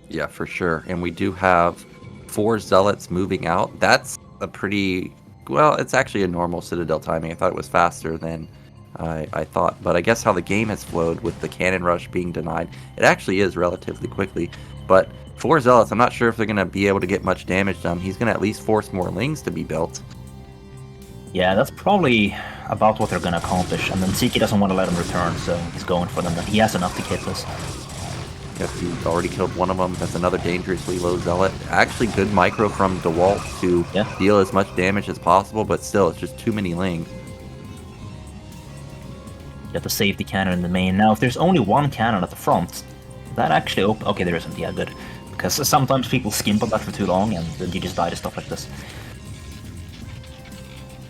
B: Yeah, for sure. And we do have 4 Zealots moving out. That's a pretty... Well, it's actually a normal Citadel timing. I thought it was faster than I thought. But I guess how the game has flowed with the Cannon Rush being denied, it actually is relatively quickly. But 4 Zealots, I'm not sure if they're going to be able to get much damage done. He's going to at least force more Lings to be built.
A: Yeah, that's probably about what they're going to accomplish, and then Sziky doesn't want to let him return, so he's going for them. He has enough to hit this.
B: Yep, he's already killed one of them. That's another dangerously low Zealot. Actually, good micro from Dewalt to deal as much damage as possible, but still, it's just too many Lings.
A: You have to save the cannon in the main. Now, if there's only one cannon at the front, that actually... Okay, there isn't. Yeah, good. Because sometimes people skimp on that for too long, and then you just die to stuff like this.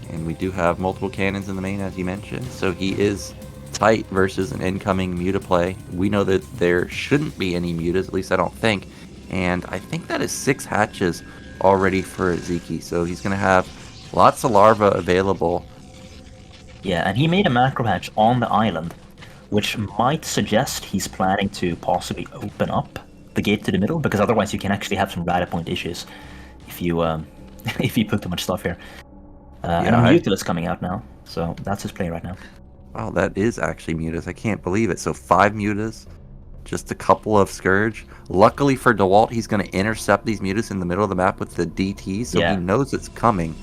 B: And we do have multiple cannons in the main, as you mentioned, so he is tight versus an incoming Muta play. We know that there shouldn't be any Mutas, at least I don't think, and I think that is 6 hatches already for Sziky, so he's going to have lots of larvae available.
A: Yeah, and he made a macro hatch on the island, which might suggest he's planning to possibly open up the gate to the middle, because otherwise you can actually have some rally point issues if you if you put too much stuff here. And a Mutilus coming out now, so that's his play right now.
B: Wow, that is actually Mutas. I can't believe it. So 5 Mutas, just a couple of Scourge. Luckily for Dewalt, he's going to intercept these Mutas in the middle of the map with the DT, so he knows it's coming.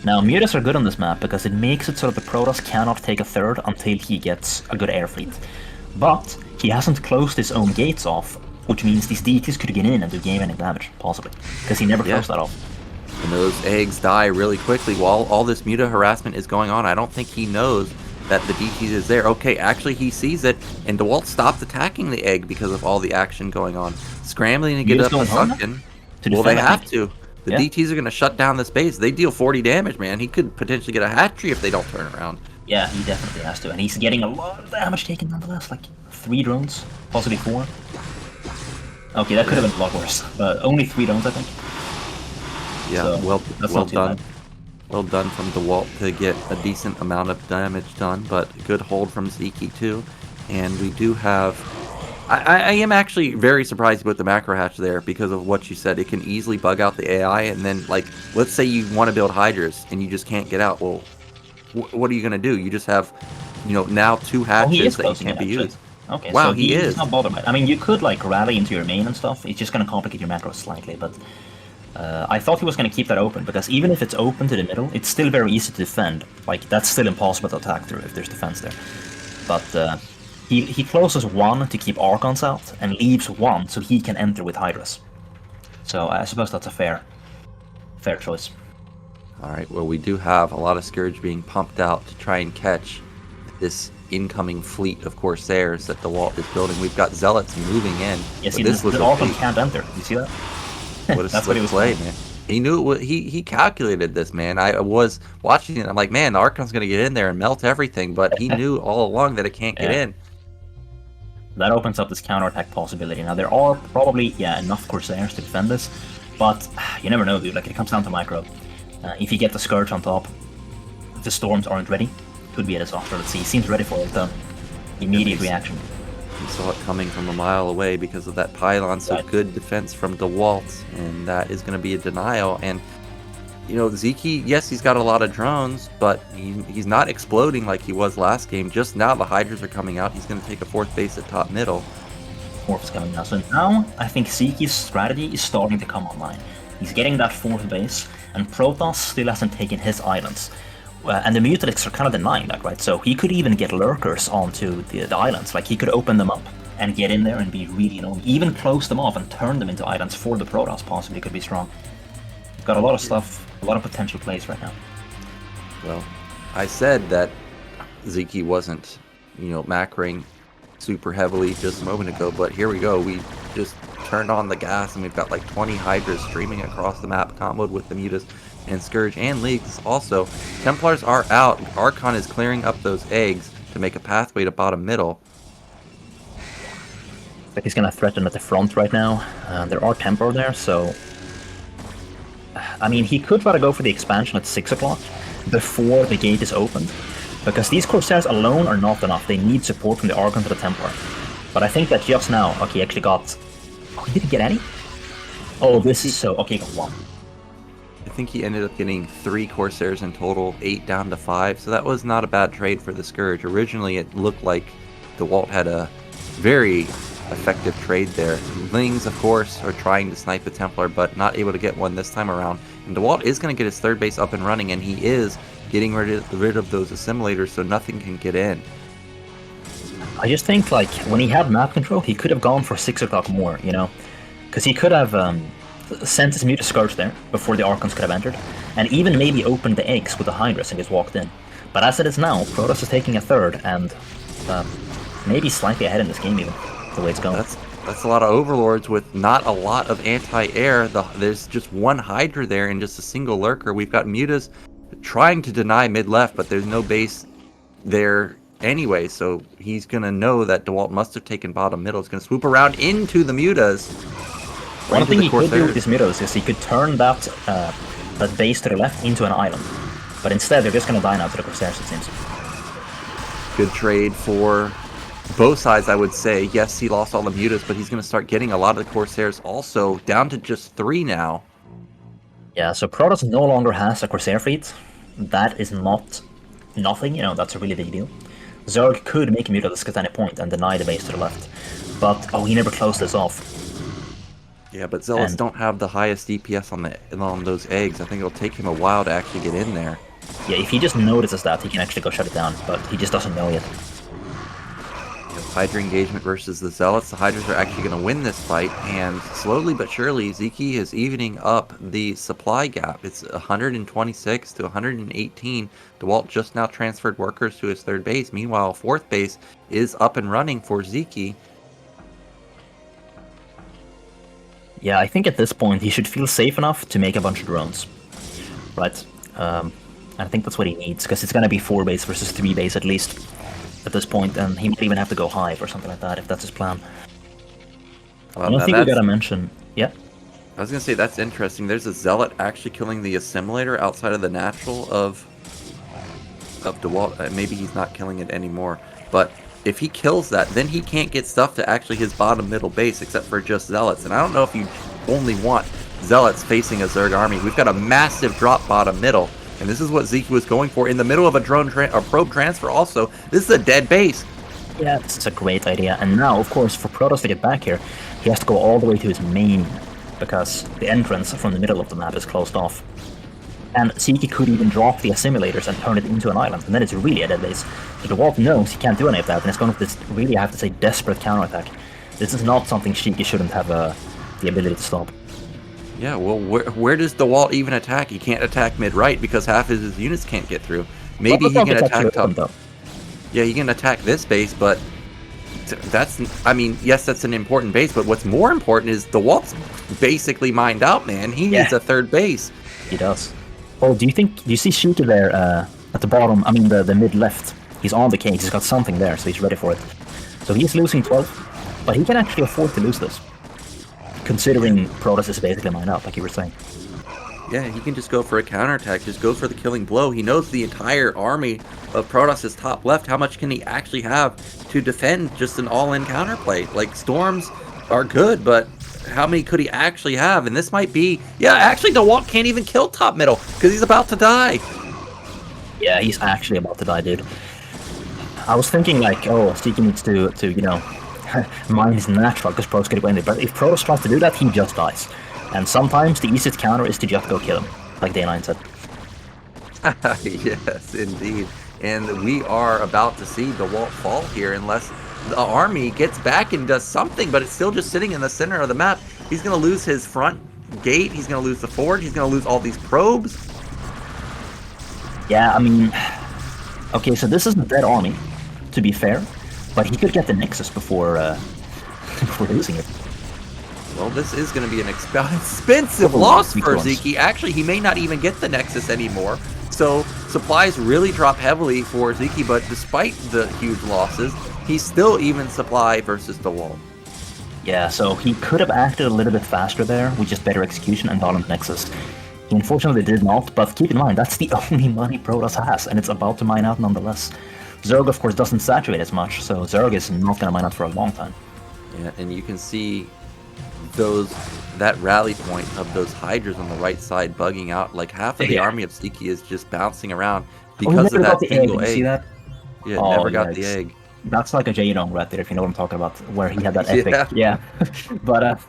A: Now, Mutas are good on this map because it makes it so that the Protoss cannot take a third until he gets a good air fleet. But he hasn't closed his own gates off, which means these DTs could get in and do game-ending damage, possibly, because he never closed that off.
B: And those eggs die really quickly while all this Muta harassment is going on. I don't think he knows that the DT is there. Okay, actually he sees it, and Dewalt stopped attacking the egg because of all the action going on. Scrambling to get up the Sunken. Well, they have to. The DTs are going to shut down this base. They deal 40 damage, man. He could potentially get a hat-trick if they don't turn around.
A: Yeah, he definitely has to, and he's getting a lot of damage taken nonetheless, like 3 drones, possibly 4. Okay, that could have been a lot worse, but only 3 drones, I think.
B: Yeah,
A: so,
B: well done. Well done from Dewalt to get a decent amount of damage done, but good hold from Sziky too. And we do have... I am actually very surprised with the macro hatch there because of what you said. It can easily bug out the AI, and then, like, let's say you want to build Hydras and you just can't get out. Well, what are you going to do? You just have, you know, now 2 hatches that can't be used.
A: Okay,
B: wow,
A: so
B: he's
A: not bothered by it. I mean, you could, like, rally into your main and stuff. It's just going to complicate your macros slightly, but I thought he was going to keep that open, because even if it's open to the middle, it's still very easy to defend. Like, that's still impossible to attack through if there's defense there. But he closes 1 to keep Archons out, and leaves 1 so he can enter with Hydras. So I suppose that's a fair choice.
B: Alright, well, we do have a lot of Scourge being pumped out to try and catch this incoming fleet of Corsairs that Dewalt is building. We've got Zealots moving in.
A: Yeah, see, the Archon can't enter. You see that?
B: What a slick play, man. He knew it. He calculated this, man. I was watching it. I'm like, man, the Archon's going to get in there and melt everything, but he knew all along that it can't get in.
A: That opens up this counterattack possibility. Now, there are probably, enough Corsairs to defend this, but you never know, dude. Like, it comes down to micro. If you get the Scourge on top, the Storms aren't ready. Could be a disaster. Let's see. He seems ready for it, though. Immediate reaction.
B: He saw it coming from a mile away because of that pylon, so good defense from Dewalt, and that is going to be a denial. And, you know, Sziky, yes, he's got a lot of drones, but he's not exploding like he was last game. Just now the Hydras are coming out. He's going to take a 4th base at top middle.
A: 4th is coming now. So now I think Sziky's strategy is starting to come online. He's getting that 4th base, and Protoss still hasn't taken his islands. And the Mutalics are kind of denying that, right? So he could even get lurkers onto the islands. Like, he could open them up and get in there and be really annoying. Even close them off and turn them into islands for the Protoss, possibly could be strong. He's got a lot of stuff, a lot of potential plays right now.
B: Well, I said that Sziky wasn't, you know, macroing super heavily just a moment ago, but here we go. We just turned on the gas and we've got like 20 Hydras streaming across the map, comboed with the Mutas and Scourge and Leagues. Also, Templars are out. Archon is clearing up those eggs to make a pathway to bottom middle.
A: Like, he's gonna threaten at the front right now. There are Templar there, so I mean, he could try to go for the expansion at 6 o'clock before the gate is opened, because these Corsairs alone are not enough. They need support from the Archon to the Templar. But I think that just now, okay, he actually got... Oh, he didn't get any? Oh, this is so... Okay, he got 1.
B: I think he ended up getting 3 Corsairs in total, 8 down to 5, so that was not a bad trade for the Scourge. Originally, it looked like Dewalt had a very effective trade there. Lings, of course, are trying to snipe the Templar, but not able to get one this time around. And Dewalt is going to get his 3rd base up and running, and he is getting rid of those assimilators so nothing can get in.
A: I just think, like, when he had map control, he could have gone for 6 o'clock more, you know? Because he could have sent his Muta Scourge there before the Archons could have entered, and even maybe opened the eggs with the Hydras and just walked in. But as it is now, Protoss is taking a 3rd, and maybe slightly ahead in this game even, the way it's going.
B: That's a lot of Overlords with not a lot of anti-air. There's just 1 Hydra there and just a single Lurker. We've got Mutas trying to deny mid-left, but there's no base there anyway, so he's going to know that Dewalt must have taken bottom middle. He's going to swoop around into the Mutas.
A: One thing he could do with his Mutas is he could turn that base to the left into an island. But instead, they're just going to die now to the Corsairs, it seems.
B: Good trade for both sides, I would say. Yes, he lost all the Mutas, but he's going to start getting a lot of the Corsairs also, down to just 3 now.
A: Yeah, so Protoss no longer has a Corsair fleet. That is not nothing, you know, that's a really big deal. Zerg could make a Mutalisk at any point and deny the base to the left. But, oh, he never closed this off.
B: Yeah, but Zealots don't have the highest DPS on those eggs. I think it'll take him a while to actually get in there.
A: Yeah, if he just notices that, he can actually go shut it down, but he just doesn't know yet.
B: Hydra engagement versus the Zealots. The Hydras are actually going to win this fight, and slowly but surely, Sziky is evening up the supply gap. It's 126 to 118. Dewalt just now transferred workers to his third base. Meanwhile, fourth base is up and running for Sziky.
A: Yeah, I think at this point he should feel safe enough to make a bunch of drones, right? I think that's what he needs, because it's going to be 4 base versus 3 base at least at this point, and he might even have to go Hive or something like that if that's his plan.
B: Well,
A: I don't think we gotta mention... Yeah?
B: I was going to say, that's interesting. There's a Zealot actually killing the Assimilator outside of the natural of Dewalt. Maybe he's not killing it anymore, but if he kills that, then he can't get stuff to actually his bottom middle base except for just Zealots. And I don't know if you only want Zealots facing a Zerg army. We've got a massive drop bottom middle, and this is what Sziky was going for in the middle of a drone or probe transfer also. This is a dead base.
A: Yeah, it's a great idea. And now, of course, for Protoss to get back here, he has to go all the way to his main, because the entrance from the middle of the map is closed off. And Sziky could even drop the assimilators and turn it into an island, and then it's really a dead base. So Dewalt knows he can't do any of that, and it's going to this really, I have to say, desperate counterattack. This is not something Sziky shouldn't have the ability to stop.
B: Yeah, well, where does Dewalt even attack? He can't attack mid-right because half of his units can't get through. Maybe he can attack top. Yeah, he can attack this base, but that's, I mean, yes, that's an important base, but what's more important is Dewalt's basically mined out, man. He needs a third base.
A: He does. Oh, do you see Sziky there at the bottom, I mean the mid-left? He's on the cage, he's got something there, so he's ready for it. So he's losing 12, but he can actually afford to lose this, considering Protoss is basically mined out, like you were saying.
B: Yeah, he can just go for a counterattack, just go for the killing blow. He knows the entire army of Protoss is top left. How much can he actually have to defend just an all-in counterplay? Like, Storms are good, but how many could he actually have? And this might be... Yeah, actually, Dewalt can't even kill top middle, because he's about to die.
A: Yeah, he's actually about to die, dude. I was thinking, like, oh, Sziky needs to you know, mine his natural, because Protoss could win it. But if Protoss tries to do that, he just dies. And sometimes the easiest counter is to just go kill him, like Day9 said.
B: Yes, indeed. And we are about to see Dewalt fall here unless the army gets back and does something, but it's still just sitting in the center of the map. He's going to lose his front gate, he's going to lose the forge, he's going to lose all these probes.
A: Yeah, I mean... Okay, so this is a dead army, to be fair, but he could get the Nexus before losing it.
B: Well, this is going to be an expensive loss for Sziky. Actually, he may not even get the Nexus anymore. So, supplies really drop heavily for Sziky, but despite the huge losses, he's still even supply versus Dewalt.
A: Yeah, so he could have acted a little bit faster there, with just better execution and Dominant Nexus. He unfortunately did not, but keep in mind, that's the only money Protoss has, and it's about to mine out nonetheless. Zerg, of course, doesn't saturate as much, so Zerg is not going to mine out for a long time.
B: Yeah, and you can see that rally point of those Hydras on the right side bugging out. Like, half of the army of Sziky is just bouncing around because of that single egg.
A: See that?
B: Yeah, never got the egg.
A: That's like a J-Dong right there, if you know what I'm talking about, where he had that epic. Yeah. But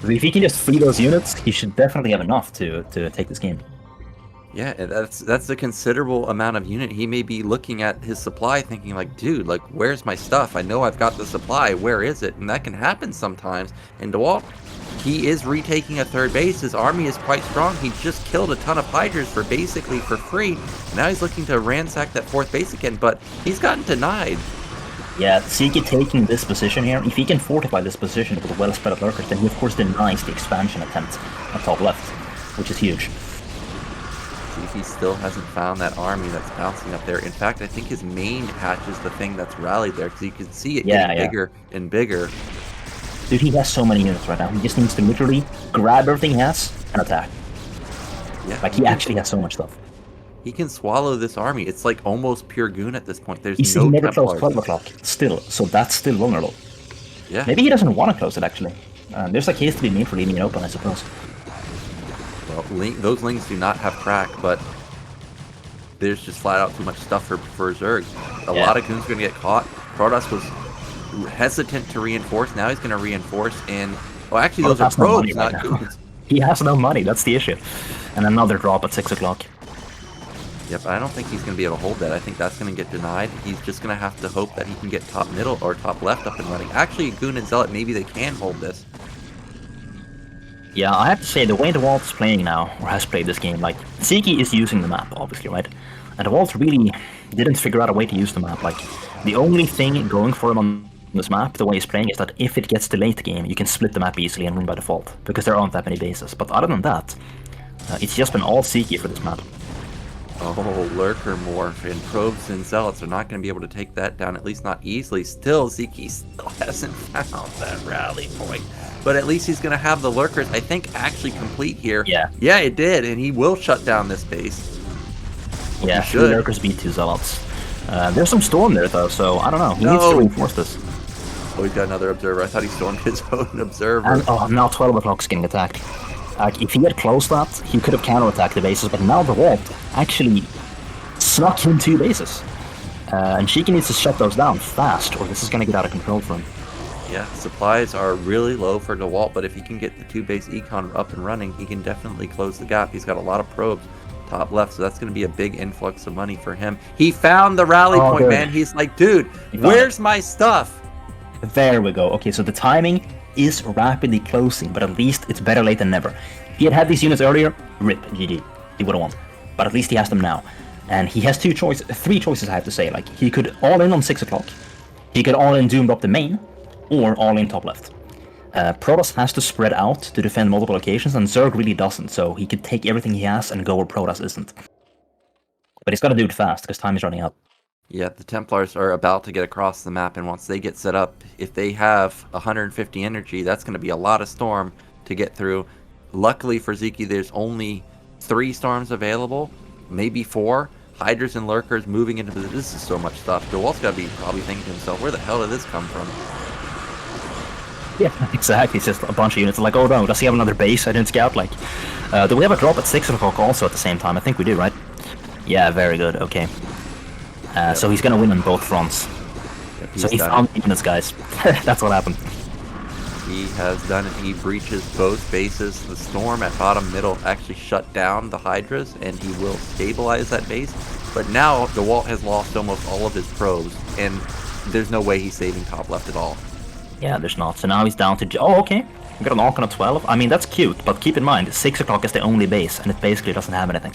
A: if he can just free those units, he should definitely have enough to take this game.
B: Yeah, that's a considerable amount of unit. He may be looking at his supply thinking like, dude, like, where's my stuff? I know I've got the supply. Where is it? And that can happen sometimes. And Dewalt, he is retaking a third base. His army is quite strong. He just killed a ton of Hydras for basically for free. Now he's looking to ransack that fourth base again, but he's gotten denied.
A: Yeah, Sziky taking this position here, if he can fortify this position with a well-spread of lurkers, then he of course denies the expansion attempt at top left, which is huge.
B: He still hasn't found that army that's bouncing up there. In fact, I think his main hatch is the thing that's rallied there, because you can see it getting bigger and bigger.
A: Dude, he has so many units right now. He just needs to literally grab everything he has and attack.
B: Yeah,
A: like, he actually has so much stuff.
B: He can swallow this army. It's like almost pure goon at this point. There's
A: He's
B: no
A: never
B: Templars.
A: closed 12 o'clock still, so that's still vulnerable.
B: Yeah.
A: Maybe he doesn't want to close it, actually. There's a case to be made for leaving it open, I suppose.
B: Well, those Lings do not have crack, but there's just flat out too much stuff for Zerg. A lot of goons are going to get caught. Protoss was hesitant to reinforce. Now he's going to reinforce, and well, actually those are probes, not goons.
A: He has no money, that's the issue. And another drop at 6 o'clock.
B: Yep, I don't think he's going to be able to hold that. I think that's going to get denied. He's just going to have to hope that he can get top middle or top left up and running. Actually, Goon and Zealot, maybe they can hold this.
A: Yeah, I have to say, the way Dewalt is playing now, or has played this game, like, Sziky is using the map, obviously, right? And Dewalt really didn't figure out a way to use the map. Like, the only thing going for him on this map, the way he's playing, is that if it gets to late game, you can split the map easily and win by default, because there aren't that many bases. But other than that, it's just been all Sziky for this map.
B: Oh, Lurker Morph and Probes and Zealots are not going to be able to take that down, at least not easily. Still, Sziky still hasn't found that rally point. But at least he's going to have the Lurkers, I think, actually complete here.
A: Yeah.
B: Yeah, it did, and he will shut down this base.
A: Yeah, 3 Lurkers beat 2 Zealots. There's some Storm there, though, so I don't know. He needs to reinforce this.
B: Oh, he's got another Observer. I thought he stormed his own Observer.
A: And, now 12 o'clock's getting attacked. If he had closed that, he could have counterattacked the bases, but now the Dewalt actually snuck in 2 bases. And Sziky needs to shut those down fast, or this is going to get out of control for him.
B: Yeah, supplies are really low for Dewalt, but if he can get the 2-base econ up and running, he can definitely close the gap. He's got a lot of probes top left, so that's going to be a big influx of money for him. He found the rally point,
A: good.
B: man. He's like, dude, where's my stuff?
A: There we go. Okay, so the timing is rapidly closing, but at least it's better late than never. If he had had these units earlier, rip, GG. He would have won. But at least he has them now. And he has 3 choices, I have to say. Like, he could all in on 6 o'clock, he could all in Doomed up the main, or all in top left. Protoss has to spread out to defend multiple locations, and Zerg really doesn't, so he could take everything he has and go where Protoss isn't. But he's got to do it fast, because time is running out.
B: Yeah, the Templars are about to get across the map, and once they get set up, if they have 150 energy, that's going to be a lot of Storm to get through. Luckily for Sziky, there's only 3 Storms available, maybe 4. Hydras and Lurkers moving into the... This is so much stuff. Dewalt's got to be probably thinking to himself, where the hell did this come from?
A: Yeah, exactly. It's just a bunch of units. Like, oh no, does he have another base I didn't scout? Like, do we have a drop at 6 o'clock also at the same time? I think we do, right? Yeah, very good. Okay. So he's gonna win on both fronts.
B: Yep,
A: so he found units, guys. That's what happened.
B: He has done it. He breaches both bases. The Storm at bottom middle actually shut down the Hydras, and he will stabilize that base. But now Dewalt has lost almost all of his probes, and there's no way he's saving top left at all.
A: Yeah, there's not. So now he's down to... Oh, okay. We got an Archon of 12. I mean, that's cute, but keep in mind, 6 o'clock is the only base, and it basically doesn't have anything.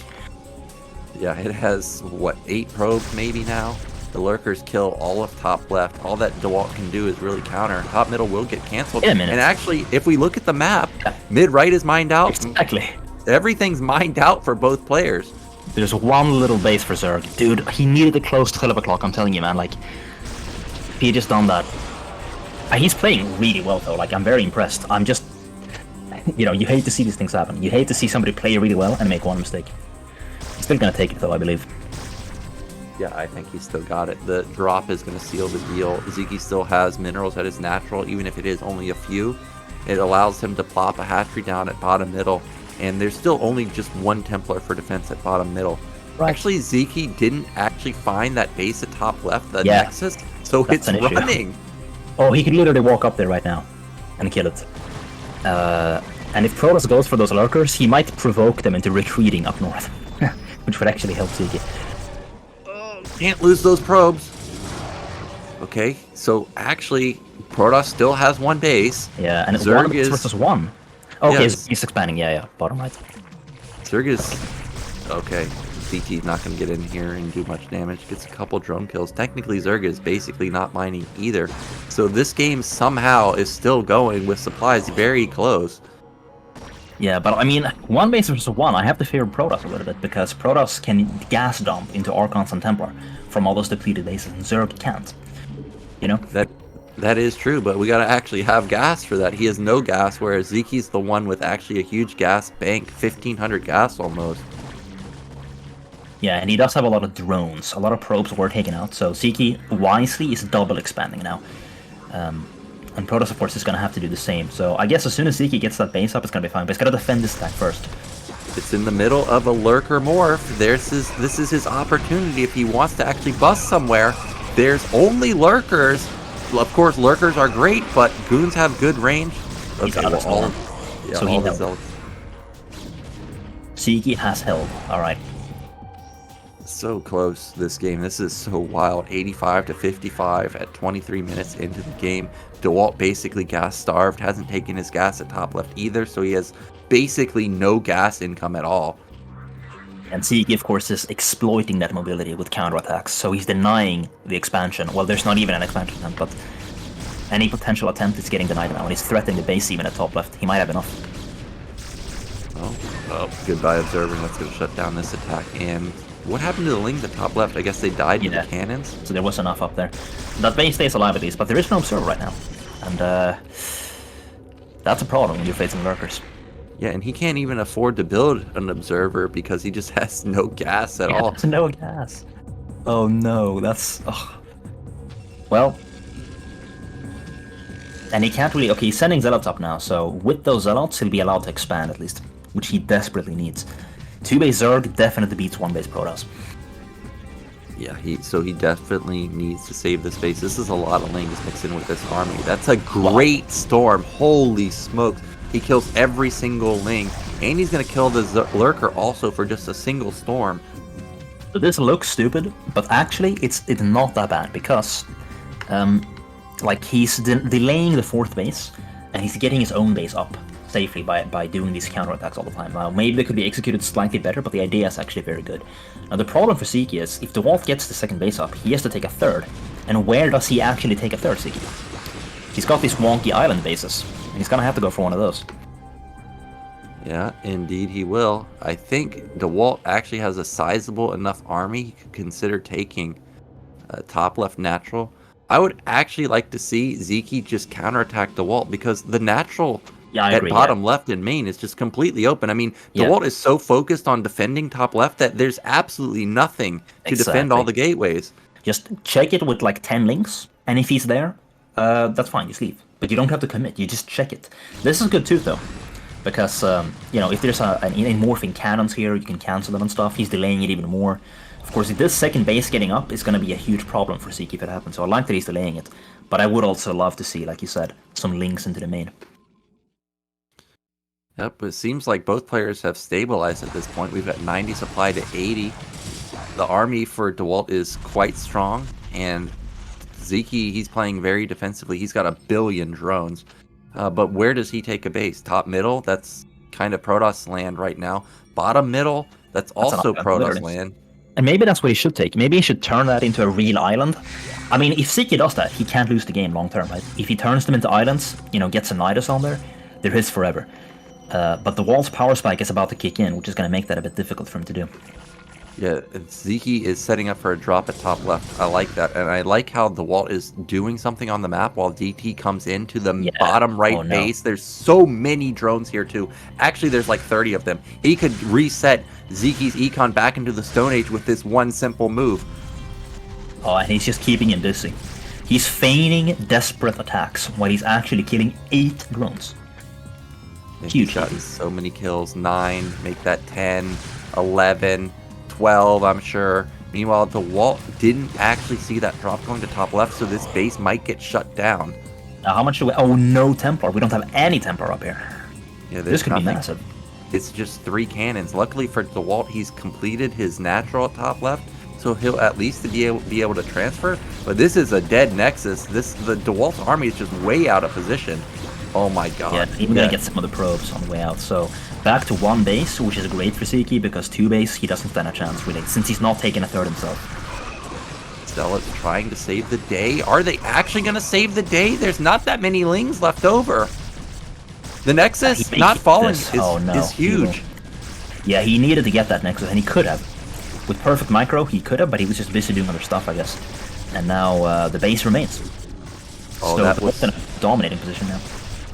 B: Yeah, it has, what, 8 probes maybe now? The Lurkers kill all of top left. All that Dewalt can do is really counter. Top middle will get canceled.
A: In a minute.
B: And actually, if we look at the map, mid-right is mined out.
A: Exactly.
B: Everything's mined out for both players.
A: There's one little base for Zerg. Dude, he needed to close 12 o'clock, I'm telling you, man. Like, he had just done that. He's playing really well, though. Like, I'm very impressed. I'm just... You know, you hate to see these things happen. You hate to see somebody play really well and make one mistake. He's still gonna take it, though, I believe.
B: Yeah, I think he's still got it. The drop is going to seal the deal. Sziky still has minerals at his natural, even if it is only a few. It allows him to plop a hatchery down at bottom middle, and there's still only just 1 Templar for defense at bottom middle. Right. Actually, Sziky didn't actually find that base at top left, the Nexus, so it's running.
A: Oh, he could literally walk up there right now and kill it. And if Protoss goes for those Lurkers, he might provoke them into retreating up north, which would actually help Sziky.
B: Can't lose those probes. Okay, so actually, Protoss still has 1 base.
A: Yeah, and it's
B: Zerg
A: 1 base versus 1. Okay, yes. He's expanding. Yeah, bottom right.
B: Zerg is... Okay, CT's not going to get in here and do much damage. Gets a couple drone kills. Technically, Zerg is basically not mining either. So this game somehow is still going with supplies very close.
A: Yeah, but I mean, 1 base versus 1, I have to favor Protoss a little bit, because Protoss can gas dump into Archons and Templar from all those depleted bases, and Zerg can't. You know?
B: That is true, but we gotta actually have gas for that. He has no gas, whereas Sziky's the one with actually a huge gas bank, 1,500 gas almost.
A: Yeah, and he does have a lot of drones. A lot of probes were taken out, so Sziky wisely is double expanding now. And Protoss, of course, is going to have to do the same. So I guess as soon as Sziky gets that base up, it's going to be fine. But he's got to defend this stack first.
B: It's in the middle of a Lurker morph. This is his opportunity if he wants to actually bust somewhere. There's only Lurkers. Of course, Lurkers are great, but Goons have good range.
A: Okay,
B: well,
A: so he held. Sziky has held. All right.
B: so close, this game. This is so wild. 85 to 55 at 23 minutes into the game. Dewalt basically gas starved, hasn't taken his gas at top left either, so he has basically no gas income at all.
A: And Sziky, of course, is exploiting that mobility with counterattacks, so he's denying the expansion. Well, there's not even an expansion attempt, but any potential attempt is getting denied now, and he's threatening the base even at top left. He might have enough.
B: Oh, goodbye, Observer. That's going to shut down this attack. And what happened to the Lings at top left? I guess they died with the cannons?
A: So there was enough up there. That base stays alive at least, but there is no Observer right now. And that's a problem when you're facing lurkers.
B: Yeah, and he can't even afford to build an Observer because he just has no gas at all.
A: No gas. Oh no, that's... Oh. Well... And he can't really... Okay, he's sending Zealots up now, so with those Zealots, he'll be allowed to expand at least, which he desperately needs. 2-base Zerg definitely beats 1-base Protoss.
B: Yeah, so he definitely needs to save this base. This is a lot of Lings mixed in with this army. That's a great storm. Holy smokes. He kills every single Ling, and he's going to kill the Lurker also for just a single storm.
A: So this looks stupid, but actually it's not that bad, because like he's delaying the 4th base, and he's getting his own base up safely by doing these counterattacks all the time. Now, maybe they could be executed slightly better, but the idea is actually very good. Now, the problem for Sziky is, if Dewalt gets the 2nd base up, he has to take a 3rd. And where does he actually take a 3rd, Sziky? He's got these wonky island bases, and he's gonna have to go for one of those.
B: Yeah, indeed he will. I think Dewalt actually has a sizable enough army he could consider taking top left natural. I would actually like to see Sziky just counterattack Dewalt, because the natural at bottom left in main is just completely open. I mean, Dewalt is so focused on defending top left that there's absolutely nothing to defend all the gateways.
A: Just check it with like 10 links, and if he's there, that's fine, just leave. But you don't have to commit, you just check it. This is good too, though, because, you know, if there's an morphing cannons here, you can cancel them and stuff. He's delaying it even more. Of course, if this 2nd base getting up is going to be a huge problem for Sziky if it happens, so I like that he's delaying it. But I would also love to see, like you said, some links into the main.
B: Yep, it seems like both players have stabilized at this point. We've got 90 supply to 80. The army for Dewalt is quite strong, and Sziky, he's playing very defensively. He's got 1 billion drones. But where does he take a base? Top middle? That's kind of Protoss land right now. Bottom middle? That's also Protoss land.
A: And maybe that's what he should take. Maybe he should turn that into a real island. I mean, if Sziky does that, he can't lose the game long term, right? If he turns them into islands, you know, gets a Nidus on there, they're his forever. But the Dewalt's power spike is about to kick in, which is going to make that a bit difficult for him to do.
B: Yeah, Sziky is setting up for a drop at top left. I like that. And I like how Dewalt is doing something on the map while DT comes into the bottom right base. There's so many drones here, too. Actually, there's like 30 of them. He could reset Ziky's econ back into the Stone Age with this one simple move.
A: Oh, and he's just keeping him busy. He's feigning desperate attacks while he's actually killing 8 drones. Huge.
B: Gotten so many kills. 9, make that 10, 11, 12, I'm sure. Meanwhile, Dewalt didn't actually see that drop going to top left, so this base might get shut down.
A: Now, how much do we... Oh, no Templar. We don't have any Templar up here.
B: Yeah,
A: this could be massive.
B: It's just 3 cannons. Luckily for Dewalt, he's completed his natural at top left, so he'll at least be able to transfer. But this is a dead Nexus. The Dewalt's army is just way out of position. Oh my god.
A: Yeah, even gonna get some of the probes on the way out. So back to 1 base, which is great for Sziky, because 2 base, he doesn't stand a chance really, since he's not taking a 3rd himself.
B: Stella's trying to save the day. Are they actually gonna save the day? There's not that many Lings left over. The Nexus not falling is huge.
A: Yeah, he needed to get that Nexus, and he could have. With perfect micro, he could have, but he was just busy doing other stuff, I guess. And now the base remains.
B: Oh,
A: so that was in a dominating position now.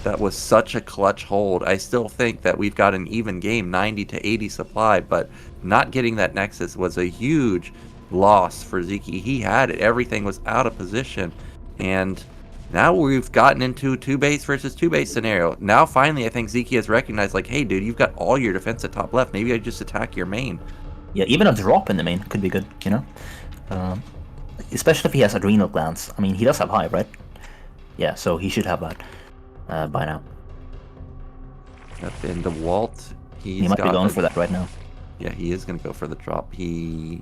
B: That was such a clutch hold. I still think that we've got an even game, 90 to 80 supply, but not getting that Nexus was a huge loss for Sziky. He had it. Everything was out of position. And now we've gotten into a 2-base versus 2-base scenario. Now, finally, I think Sziky has recognized, like, hey, dude, you've got all your defense at top left. Maybe I just attack your main.
A: Yeah, even a drop in the main could be good, you know? Especially if he has Adrenal Glands. I mean, he does have Hive, right? Yeah, so he should have that. By now.
B: And Dewalt,
A: he might be going for that right now.
B: Yeah, he is going to go for the drop. He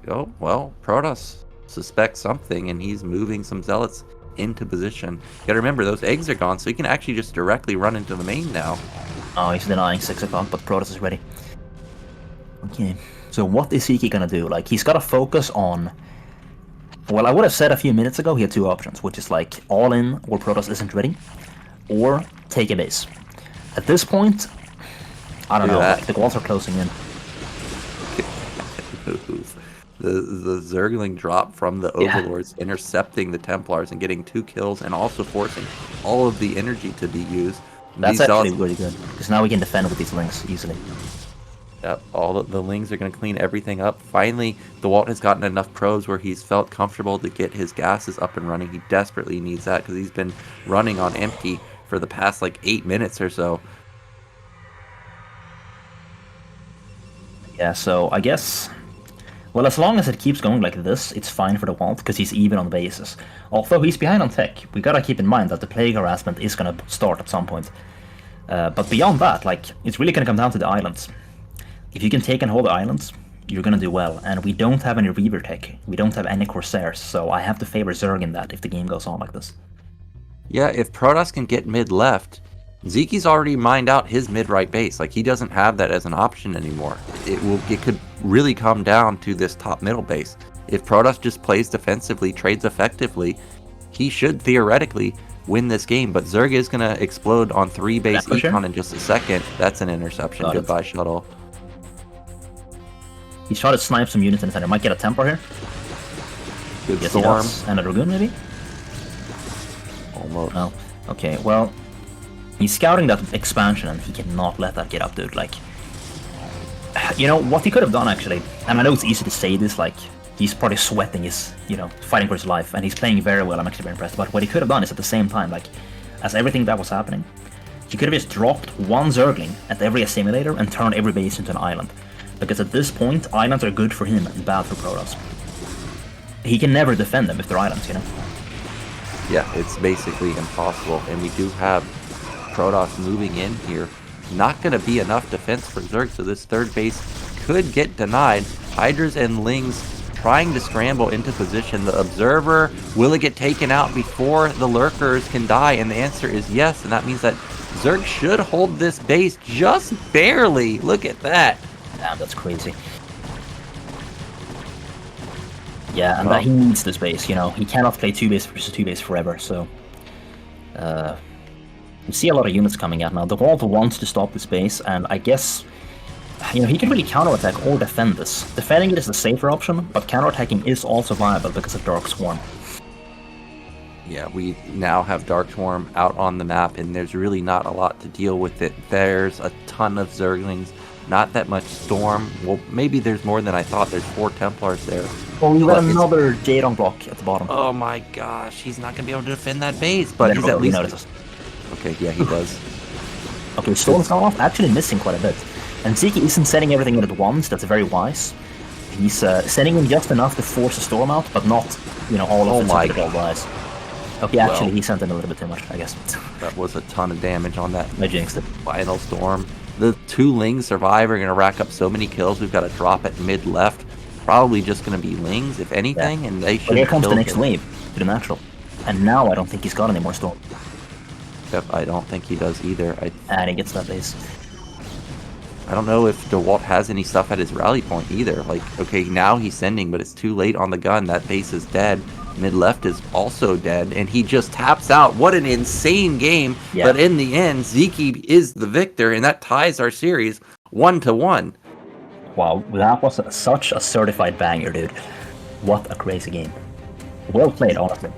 B: Oh, well, Protoss suspects something, and he's moving some Zealots into position. You gotta remember, those eggs are gone, so he can actually just directly run into the main now.
A: Oh, he's denying 6 o'clock, but Protoss is ready. Okay, so what is Sziky gonna do? Like, he's gotta focus on... Well, I would have said a few minutes ago he had 2 options, which is like all in where Protoss isn't ready, or take a base. At this point, I don't know, like, the walls are closing in.
B: The Zergling drop from the Overlords, intercepting the Templars and getting 2 kills, and also forcing all of the energy to be used.
A: That's actually really good, because now we can defend with these links easily.
B: Yep, all of the Lings are going to clean everything up. Finally, Dewalt has gotten enough probes where he's felt comfortable to get his gases up and running. He desperately needs that because he's been running on empty for the past like 8 minutes or so.
A: Yeah, so I guess... Well, as long as it keeps going like this, it's fine for Dewalt, because he's even on the bases. Although he's behind on tech, we gotta keep in mind that the plague harassment is gonna start at some point. But beyond that, like, it's really gonna come down to the islands. If you can take and hold the islands, you're gonna do well, and we don't have any Reaver tech. We don't have any Corsairs, so I have to favor Zerg in that if the game goes on like this.
B: Yeah, if Protoss can get mid-left, Sziky's already mined out his mid-right base. Like, he doesn't have that as an option anymore. It could really come down to this top-middle base. If Protoss just plays defensively, trades effectively, he should theoretically win this game. But Zerg is going to explode on 3-base econ in just a second. That's an interception. Goodbye, shuttle.
A: He shot to snipe some units in the center. Might get a Templar here.
B: Good
A: yes,
B: storm.
A: And a Dragoon, maybe?
B: Almost.
A: No. Okay, well... He's scouting that expansion, and he cannot let that get up, dude. Like, you know, what he could have done, actually, and I know it's easy to say this, like, he's probably sweating his, you know, fighting for his life, and he's playing very well, I'm actually very impressed, but what he could have done is at the same time, like, as everything that was happening, he could have just dropped 1 Zergling at every assimilator and turned every base into an island. Because at this point, islands are good for him and bad for Protoss. He can never defend them if they're islands, you know?
B: Yeah, it's basically impossible, and we do have Protoss moving in here. Not going to be enough defense for Zerg, so this 3rd base could get denied. Hydras and Lings trying to scramble into position. The Observer, will it get taken out before the Lurkers can die? And the answer is yes, and that means that Zerg should hold this base just barely. Look at that.
A: Damn, that's crazy. Yeah, and that he needs this base, you know. He cannot play 2-base versus 2-base forever, so... we see a lot of units coming out now. The Dewalt wants to stop this base, and I guess, you know, he can really counterattack or defend this. Defending it is the safer option, but counterattacking is also viable because of Dark Swarm.
B: Yeah, we now have Dark Swarm out on the map, and there's really not a lot to deal with it. There's a ton of Zerglings, not that much Storm. Well, maybe there's more than I thought. There's 4 Templars there.
A: Oh, we got another Jade on block at the bottom.
B: Oh my gosh, he's not going to be able to defend that base, but he's at least...
A: notices.
B: Okay, yeah, he does.
A: Okay, Storm's gone off, actually missing quite a bit. And Sziky isn't setting everything in at once, that's very wise. He's setting in just enough to force a Storm out, but not, you know, all of it to the wise. Okay, actually, he sent in a little bit too much, I guess.
B: That was a ton of damage on that
A: I jinxed it.
B: final Storm. The 2 Lings survive are going to rack up so many kills. We've got to drop at mid-left. Probably just going to be Lings, if anything, and they should.
A: But here comes the next wave to the natural. And now I don't think he's got any more Storm.
B: Yep, I don't think he does either.
A: And he gets that base.
B: I don't know if Dewalt has any stuff at his rally point either. Like, okay, now he's sending, but it's too late on the gun. That base is dead. Mid-left is also dead, and he just taps out. What an insane game. Yeah. But in the end, Sziky is the victor, and that ties our series 1-1.
A: Wow, that was such a certified banger, dude. What a crazy game. Well played, honestly.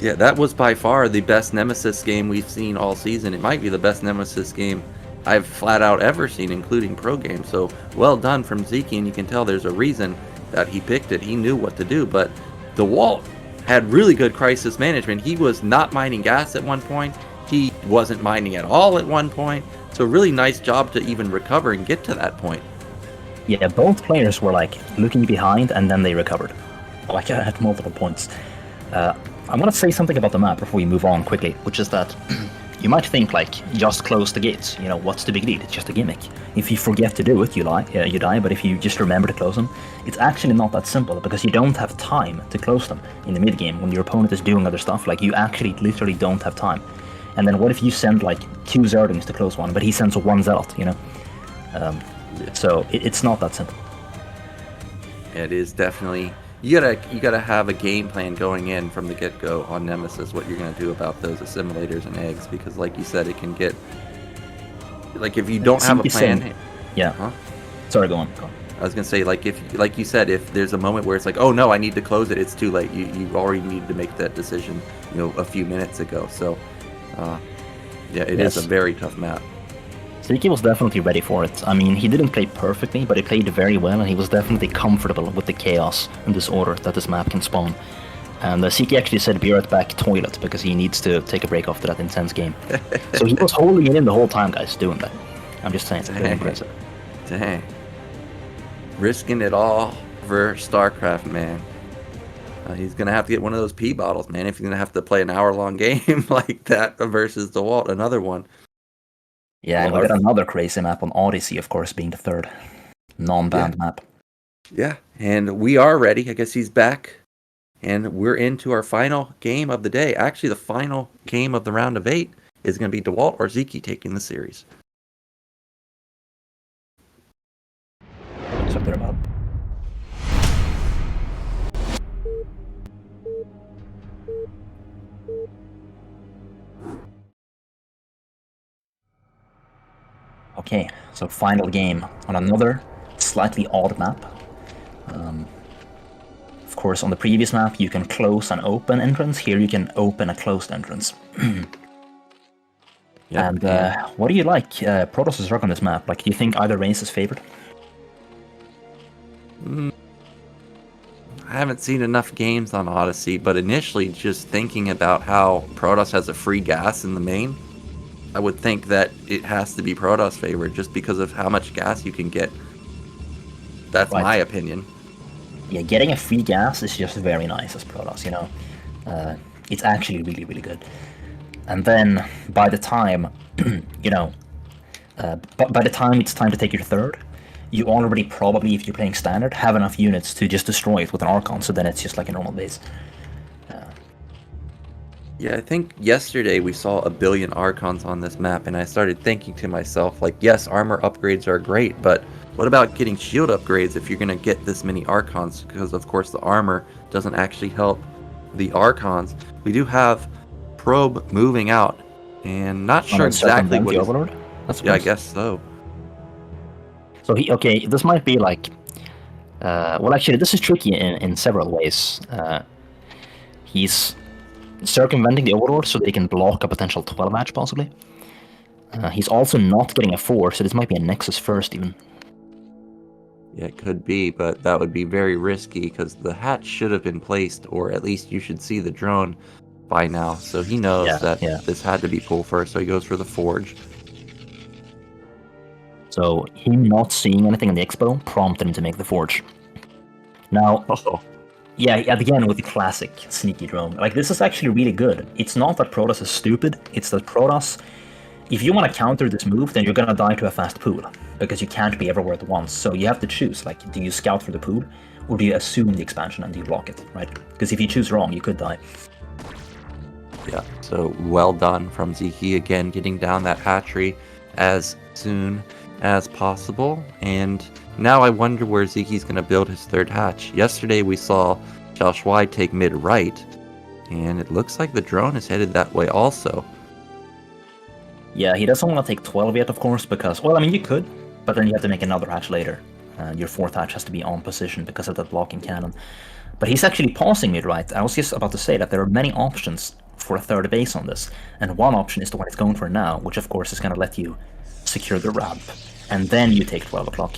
B: Yeah, that was by far the best Nemesis game we've seen all season. It might be the best Nemesis game I've flat out ever seen, including pro games. So well done from Sziky, and you can tell there's a reason that he picked it. He knew what to do, but Dewalt had really good crisis management. He was not mining gas at one point. He wasn't mining at all at one point. So really nice job to even recover and get to that point.
A: Yeah, both players were like looking behind and then they recovered. Like at multiple points. I'm going to say something about the map before we move on quickly, which is that you might think like, just close the gates. You know, what's the big deal? It's just a gimmick. If you forget to do it, you die. But if you just remember to close them, it's actually not that simple because you don't have time to close them in the mid game when your opponent is doing other stuff. Like you actually literally don't have time. And then what if you send like 2 Zerglings to close one, but he sends 1 Zealot? You know, so it's not that simple.
B: It is definitely. You gotta have a game plan going in from the get-go on Nemesis, what you're gonna do about those assimilators and eggs, because like you said, it can get like if you don't have a plan.
A: Yeah.
B: Huh?
A: Sorry, go on.
B: I was gonna say like you said, if there's a moment where it's like, oh no, I need to close it, it's too late. You already needed to make that decision, a few minutes ago. So, yeah, it is a very tough map.
A: Sziky was definitely ready for it. I mean, he didn't play perfectly, but he played very well, and he was definitely comfortable with the chaos and disorder that this map can spawn. And Sziky actually said, "Be right back, toilet," because he needs to take a break after that intense game. So he was holding it in the whole time, guys, doing that. I'm just saying, it's very impressive.
B: Dang. Risking it all for StarCraft, man. He's going to have to get one of those pee bottles, man, if he's going to have to play an hour-long game like that versus Dewalt, another one.
A: Yeah, and we got another crazy map on Odyssey, of course, being the third non-banned map.
B: Yeah, and we are ready. I guess he's back. And we're into our final game of the day. Actually, the final game of the round of 8 is going to be Dewalt or Sziky taking the series.
A: What's up there about? Okay, so final game on another slightly odd map. Of course, on the previous map you can close an open entrance. Here you can open a closed entrance. And what do you like? Protoss' work on this map. Like, do you think either race is favored?
B: I haven't seen enough games on Odyssey, but initially just thinking about how Protoss has a free gas in the main, I would think that it has to be Protoss favored just because of how much gas you can get. That's my opinion.
A: Yeah, getting a free gas is just very nice as Protoss, It's actually really, really good. And then by the time, by the time it's time to take your third, you already probably, if you're playing standard, have enough units to just destroy it with an Archon, so then it's just like a normal base.
B: Yeah, I think yesterday we saw 1 billion Archons on this map, and I started thinking to myself, like, yes, armor upgrades are great, but what about getting shield upgrades if you're going to get this many Archons? Because, of course, the armor doesn't actually help the Archons. We do have Probe moving out, and not sure exactly what
A: Overlord?
B: Yeah, I guess so.
A: So, this might be like... well, actually, this is tricky in several ways. He's circumventing the Overlord so that he can block a potential 12 match, possibly. He's also not getting a 4, so this might be a Nexus first, even.
B: Yeah, it could be, but that would be very risky because the hatch should have been placed, or at least you should see the drone by now. So he knows that this had to be pulled first, so he goes for the Forge.
A: So him not seeing anything in the Expo prompted him to make the Forge. Now, yeah, again with the classic sneaky drone. Like, this is actually really good. It's not that Protoss is stupid, it's that Protoss, if you want to counter this move, then you're gonna die to a fast pool, because you can't be everywhere at once. So you have to choose, like, do you scout for the pool, or do you assume the expansion and do you block it, right? Because if you choose wrong, you could die.
B: Yeah, so well done from Sziky, again, getting down that hatchery as soon as possible. And now I wonder where Sziky's going to build his third hatch. Yesterday we saw XiaoShuai take mid-right, and it looks like the drone is headed that way also.
A: Yeah, he doesn't want to take 12 yet, of course, because, well, I mean, you could, but then you have to make another hatch later. Your fourth hatch has to be on position because of that blocking cannon. But he's actually pausing mid-right. I was just about to say that there are many options for a third base on this, and one option is the one it's going for now, which of course is going to let you secure the ramp, and then you take 12 o'clock.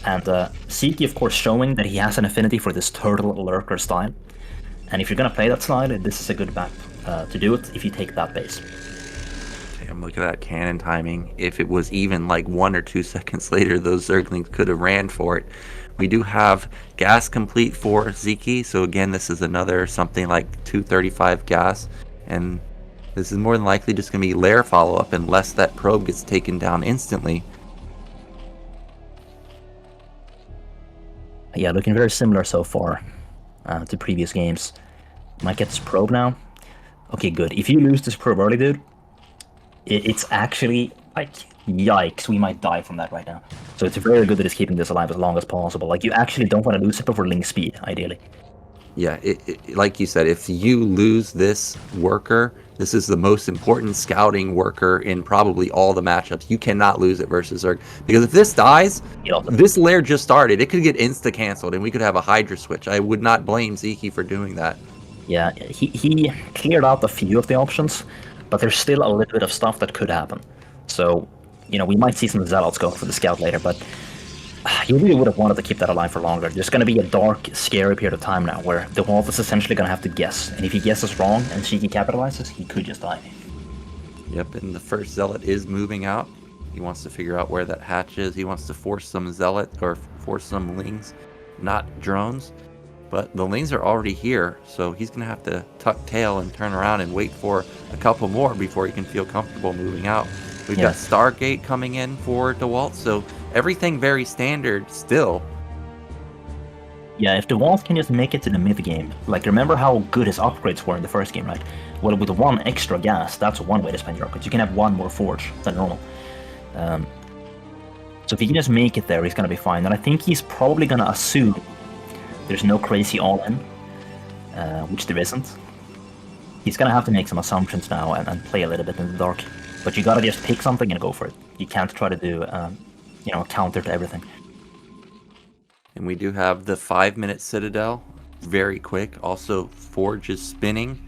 A: And Sziky, of course, showing that he has an affinity for this turtle lurker style. And if you're going to play that style, this is a good map to do it if you take that base.
B: Damn, look at that cannon timing. If it was even like 1 or 2 seconds later, those Zerglings could have ran for it. We do have gas complete for Sziky, so again, this is another something like 235 gas. And This is more than likely just going to be lair follow-up unless that probe gets taken down instantly.
A: Yeah, looking very similar so far to previous games. Might get this probe now. Okay, good. If you lose this probe early, dude, it's actually, like, yikes, we might die from that right now. So it's very good that it's keeping this alive as long as possible. Like, you actually don't want to lose it before Link speed, ideally.
B: Yeah, like you said, if you lose this worker, this is the most important scouting worker in probably all the matchups. You cannot lose it versus Zerg. Because if this dies, this lair just started. It could get insta-canceled, and we could have a Hydra switch. I would not blame Sziky for doing that.
A: Yeah, he cleared out a few of the options, but there's still a little bit of stuff that could happen. So, you know, we might see some Zealots going for the scout later, but you really would have wanted to keep that alive for longer. There's going to be a dark, scary period of time now where Dewalt is essentially going to have to guess, and if he guesses wrong and Sziky capitalizes, he could just die.
B: Yep, and the first Zealot is moving out. He wants to figure out where that hatch is. He wants to force some Zealot, or force some Lings, not drones. But the Lings are already here, so he's going to have to tuck tail and turn around and wait for a couple more before he can feel comfortable moving out. We've got Stargate coming in for Dewalt, so everything very standard still.
A: Yeah, if Dewalt can just make it to the mid-game, like, remember how good his upgrades were in the first game, right? Well, with one extra gas, that's one way to spend your upgrades. You can have one more forge than normal. So if he can just make it there, he's going to be fine. And I think he's probably going to assume there's no crazy all-in, which there isn't. He's going to have to make some assumptions now and play a little bit in the dark. But you gotta just pick something and go for it. You can't try to do, you know, a counter to everything.
B: And we do have the 5-minute Citadel, very quick. Also, Forge is spinning.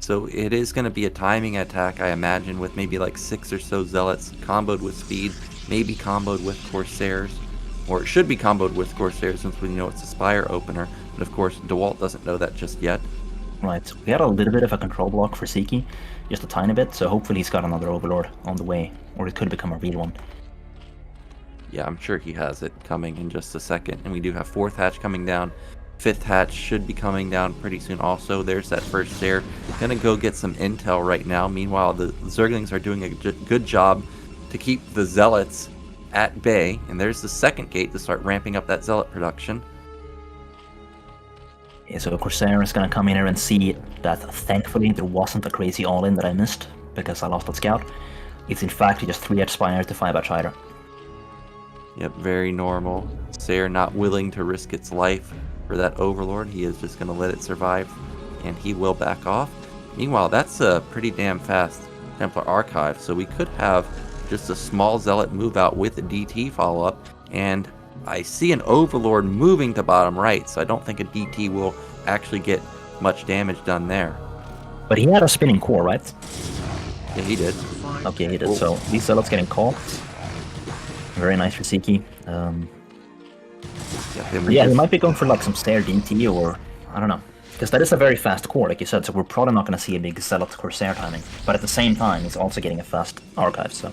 B: So it is going to be a timing attack, I imagine, with maybe like 6 or so Zealots comboed with speed, maybe comboed with Corsairs. Or it should be comboed with Corsairs since we know it's a Spire opener. But of course, Dewalt doesn't know that just yet.
A: Right, we had a little bit of a control block for Sziky, just a tiny bit, so hopefully he's got another Overlord on the way, or it could become a real one.
B: Yeah, I'm sure he has it coming in just a second. And we do have 4th hatch coming down. 5th hatch should be coming down pretty soon also. There's that first Stair. Gonna go get some intel right now. Meanwhile, the Zerglings are doing a good job to keep the Zealots at bay. And there's the second gate to start ramping up that Zealot production.
A: Yeah, so Corsair is gonna come in here and see that thankfully there wasn't a crazy all-in that I missed, because I lost that scout. It's in fact just 3 Spire to 5 Hydra.
B: Yep, very normal. Sayer not willing to risk its life for that Overlord. He is just going to let it survive, and he will back off. Meanwhile, that's a pretty damn fast Templar Archive, so we could have just a small Zealot move out with a DT follow-up, and I see an Overlord moving to bottom right, so I don't think a DT will actually get much damage done there.
A: But he had a spinning core, right?
B: Yeah, he did.
A: Okay, he did. Ooh. So these Zealots getting caught. Very nice for Sziky. Yeah, he might be going for like some Stair DT, or I don't know. Because that is a very fast core, like you said, so we're probably not going to see a big Zealot Corsair timing. But at the same time, he's also getting a fast Archive, so...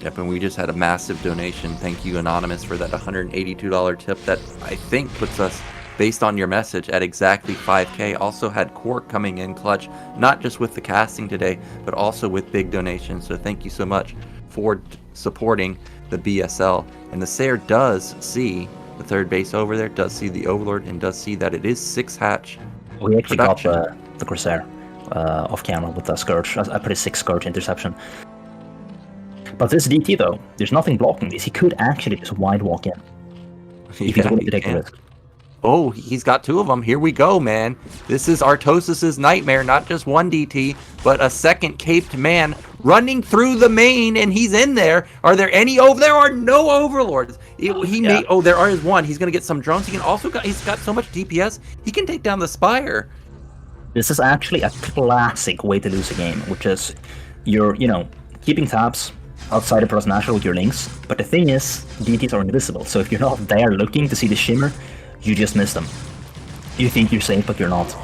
B: Yep, and we just had a massive donation. Thank you, Anonymous, for that $182 tip. That, I think, puts us, based on your message, at exactly 5K. Also had Quark coming in clutch, not just with the casting today, but also with big donations. So thank you so much for supporting the BSL. And the Sayer does see the third base over there, does see the Overlord, and does see that it is 6 hatch.
A: We actually production. Got the Corsair off camera with the Scourge. I put a 6 Scourge interception. But this DT though, there's nothing blocking this. He could actually just wide walk in. If he's willing to take the risk.
B: Oh, he's got 2 of them. Here we go, man. This is Artosis' nightmare. Not just 1 DT, but a second caped man running through the main, and he's in there. Are there any over? There are no Overlords. Oh, there is 1. He's gonna get some drones. He can also he's got so much DPS. He can take down the Spire. This
A: is actually a classic way to lose a game, which is you're, keeping tabs outside of Pros Natural with your links, but the thing is, DTs are invisible, so if you're not there looking to see the shimmer, you just miss them. You think you're safe, but you're not.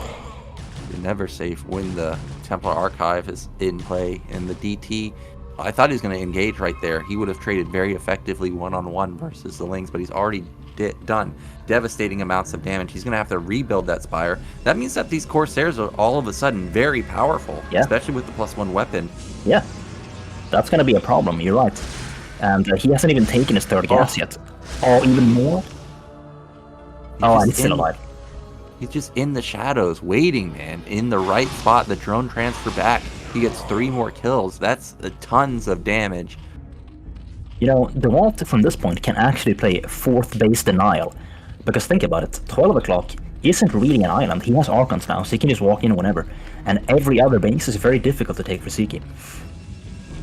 B: You're never safe when the Templar Archive is in play, and the DT, I thought he was going to engage right there. He would have traded very effectively one-on-one versus the Lings, but he's already done devastating amounts of damage. He's going to have to rebuild that Spire. That means that these Corsairs are all of a sudden very powerful, especially with the +1 weapon.
A: Yeah, that's going to be a problem, you're right. And he hasn't even taken his third gas yet. Oh, even more? And he's still alive.
B: He's just in the shadows, waiting, man, in the right spot. The drone transfer back. He gets 3 more kills. That's tons of damage.
A: You know, Dewalt from this point can actually play 4th base denial. Because think about it, 12 o'clock isn't really an island. He has Archons now, so he can just walk in whenever. And every other base is very difficult to take for Sziky.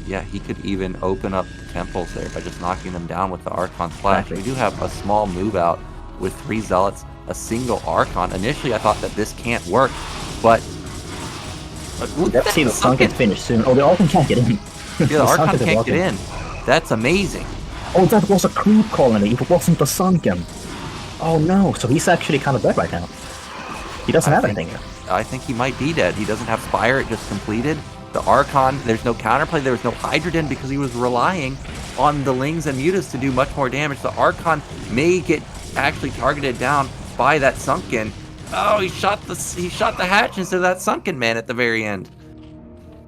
B: Yeah, he could even open up the temples there by just knocking them down with the Archon Flash. We do have a small move out with 3 Zealots, a single Archon. Initially, I thought that this can't work, but...
A: Let's see the Sunken finish soon. Oh, the Archon can't get in.
B: Yeah, the Archon can't get in. That's amazing.
A: Oh, that was a creep colony. It wasn't the Sunken. Oh no, so he's actually kind of dead right now. He doesn't have anything here.
B: I think he might be dead. He doesn't have Spire, it just completed. The Archon, there's no counterplay, there was no Hydrogen because he was relying on the Lings and Mutas to do much more damage. The Archon may get actually targeted down by that Sunken. Oh, he shot the hatch instead of that Sunken man at the very end.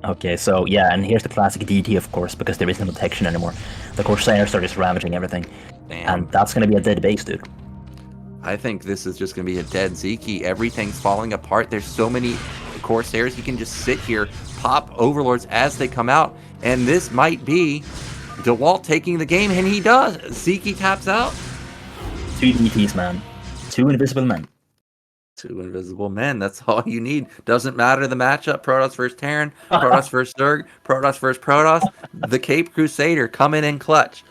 A: Okay, so yeah, and here's the classic DT, of course, because there is no detection anymore. The Corsairs are just ravaging everything.
B: Damn.
A: And that's going to be a dead base, dude.
B: I think this is just going to be a dead Sziky. Everything's falling apart. There's so many Corsairs. He can just sit here, pop Overlords as they come out. And this might be Dewalt taking the game, and he does. Sziky taps out.
A: 2 DTs, man. 2 invisible men.
B: 2 invisible men. That's all you need. Doesn't matter the matchup. Protoss versus Terran. Protoss versus Zerg. Protoss versus Protoss. The Cape Crusader coming in clutch.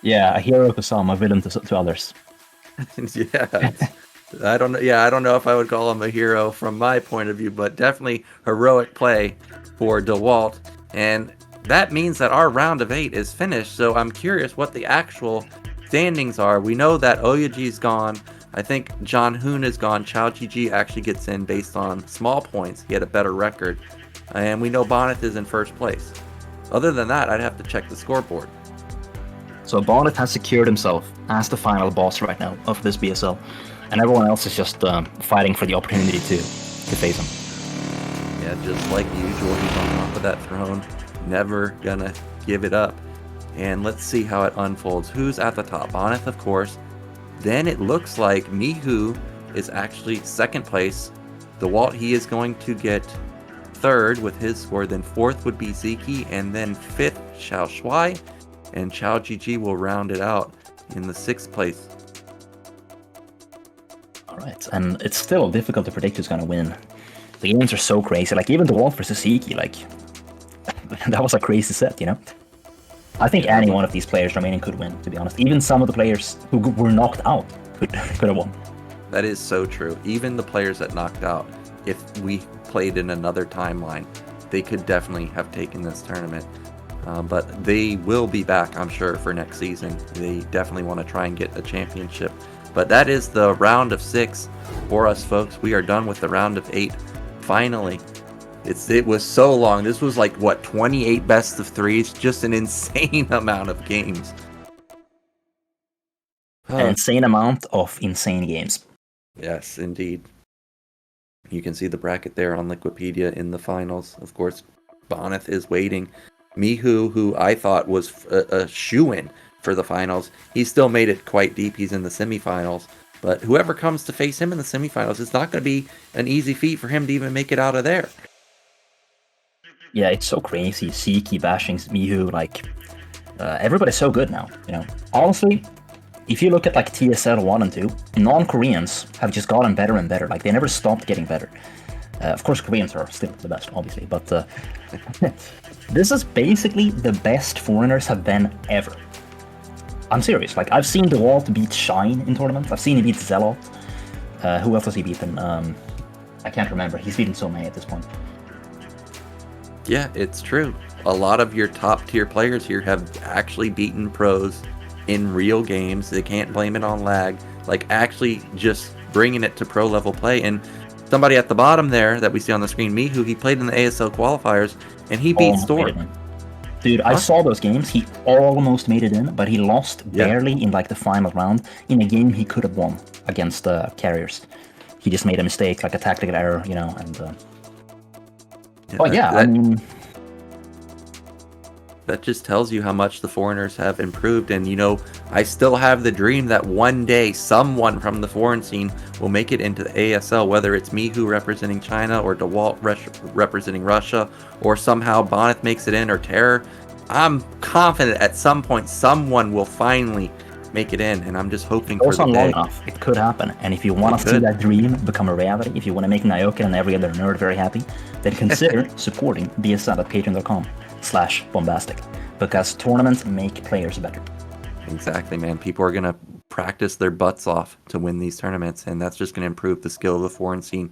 A: Yeah, a hero to some, a villain to others.
B: Yeah, I don't know if I would call him a hero from my point of view, but definitely heroic play for Dewalt, and that means that our round of 8 is finished. So I'm curious what the actual standings are. We know that QiaoGeGe's gone. I think Zhanhun is gone. QiaoGeGe actually gets in based on small points. He had a better record, and we know Bonyth is in first place. Other than that, I'd have to check the scoreboard.
A: So Bonyth has secured himself as the final boss right now of this BSL, and everyone else is just fighting for the opportunity to face him.
B: Yeah, just like usual, he's on top of that throne, never gonna give it up. And let's see how it unfolds. Who's at the top? Bonyth, of course. Then it looks like Mihu is actually second place. Dewalt, he is going to get third with his score. Then fourth would be Sziky, and then fifth, XiaoShuai. And QiaoGeGe will round it out in the 6th place.
A: Alright, and it's still difficult to predict who's gonna win. The games are so crazy, like even Dewalt versus Sziky, like, that was a crazy set, you know? I think any one of these players remaining could win, to be honest. Even some of the players who were knocked out could have won.
B: That is so true. Even the players that knocked out, if we played in another timeline, they could definitely have taken this tournament. But they will be back, I'm sure, for next season. They definitely want to try and get a championship. But that is the round of 6 for us, folks. We are done with the round of 8. Finally, it was so long. This was like, what, 28 best of 3s? Just an insane amount of games.
A: An insane amount of insane games.
B: Yes, indeed. You can see the bracket there on Liquipedia in the finals. Of course, Bonyth is waiting. Mihu, who I thought was a shoo-in for the finals, he still made it quite deep. He's in the semifinals. But whoever comes to face him in the semifinals, it's not going to be an easy feat for him to even make it out of there.
A: Yeah, it's so crazy. Sziky bashing Mihu, like, everybody's so good now, you know. Honestly, if you look at like TSL 1 and 2, non-Koreans have just gotten better and better. Like, they never stopped getting better. Of course, Koreans are still the best, obviously, but this is basically the best foreigners have been ever. I'm serious. Like, I've seen Dewalt beat Shine in tournaments. I've seen him beat Zealot. Who else has he beaten? I can't remember. He's beaten so many at this point.
B: Yeah, it's true. A lot of your top tier players here have actually beaten pros in real games. They can't blame it on lag. Like, actually just bringing it to pro level play. And somebody at the bottom there that we see on the screen, Mihu, he played in the ASL qualifiers and he beat Storm.
A: Dude, I saw those games. He almost made it in, but he lost barely in like the final round in a game he could have won against the carriers. He just made a mistake, like a tactical error, you know, and... I mean...
B: That just tells you how much the foreigners have improved. And, you know, I still have the dream that one day someone from the foreign scene will make it into the ASL, whether it's Mihu representing China or Dewalt representing Russia, or somehow Bonyth makes it in, or Terror. I'm confident at some point someone will finally make it in, and I'm just hoping for the
A: long
B: day.
A: enough, it could happen. And if you want to see that dream become a reality, if you want to make Nyoken and every other nerd very happy, then consider supporting BSL at patreon.com/bombastic, because tournaments make players better.
B: Exactly, man. People are going to practice their butts off to win these tournaments, and that's just going to improve the skill of the foreign scene,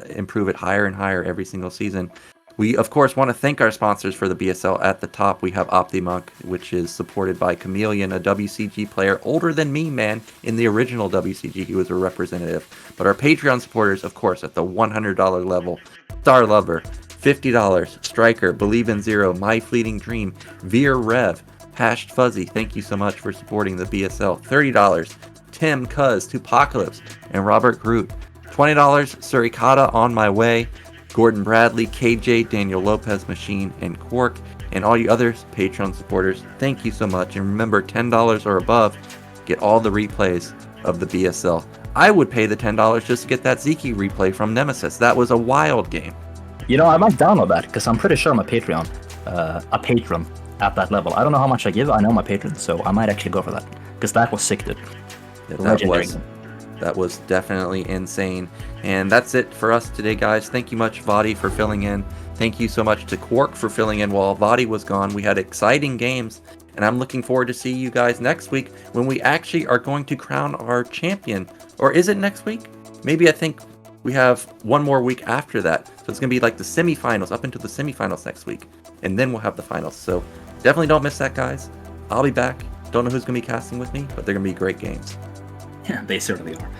B: improve it higher and higher every single season. We, of course, want to thank our sponsors for the BSL. At the top, we have OptiMonk, which is supported by Chameleon, a WCG player older than me, man. In the original WCG, he was a representative. But our Patreon supporters, of course, at the $100 level, Star Lover, $50, Striker, Believe in Zero, My Fleeting Dream, Veer Rev, Hashed Fuzzy, thank you so much for supporting the BSL. $30, Tim Cuz, Tupacalypse, and Robert Groot. $20, Suricata, On My Way, Gordon Bradley, KJ, Daniel Lopez Machine, and Quark, and all you others, Patreon supporters, thank you so much. And remember, $10 or above, get all the replays of the BSL. I would pay the $10 just to get that Sziky replay from Nemesis. That was a wild game.
A: You know, I might download that, because I'm pretty sure I'm a patron at that level. I don't know how much I give, I know my patron, so I might actually go for that, because that was sick, dude.
B: That was definitely insane. And that's it for us today, guys. Thank you much, vOddy, for filling in. Thank you so much to Quark for filling in while vOddy was gone. We had exciting games, and I'm looking forward to see you guys next week when we actually are going to crown our champion. Or is it next week? Maybe I think we have one more week after that. So it's going to be like the semifinals, up into the semifinals next week. And then we'll have the finals. So definitely don't miss that, guys. I'll be back. Don't know who's going to be casting with me, but they're going to be great games.
A: Yeah, they certainly are.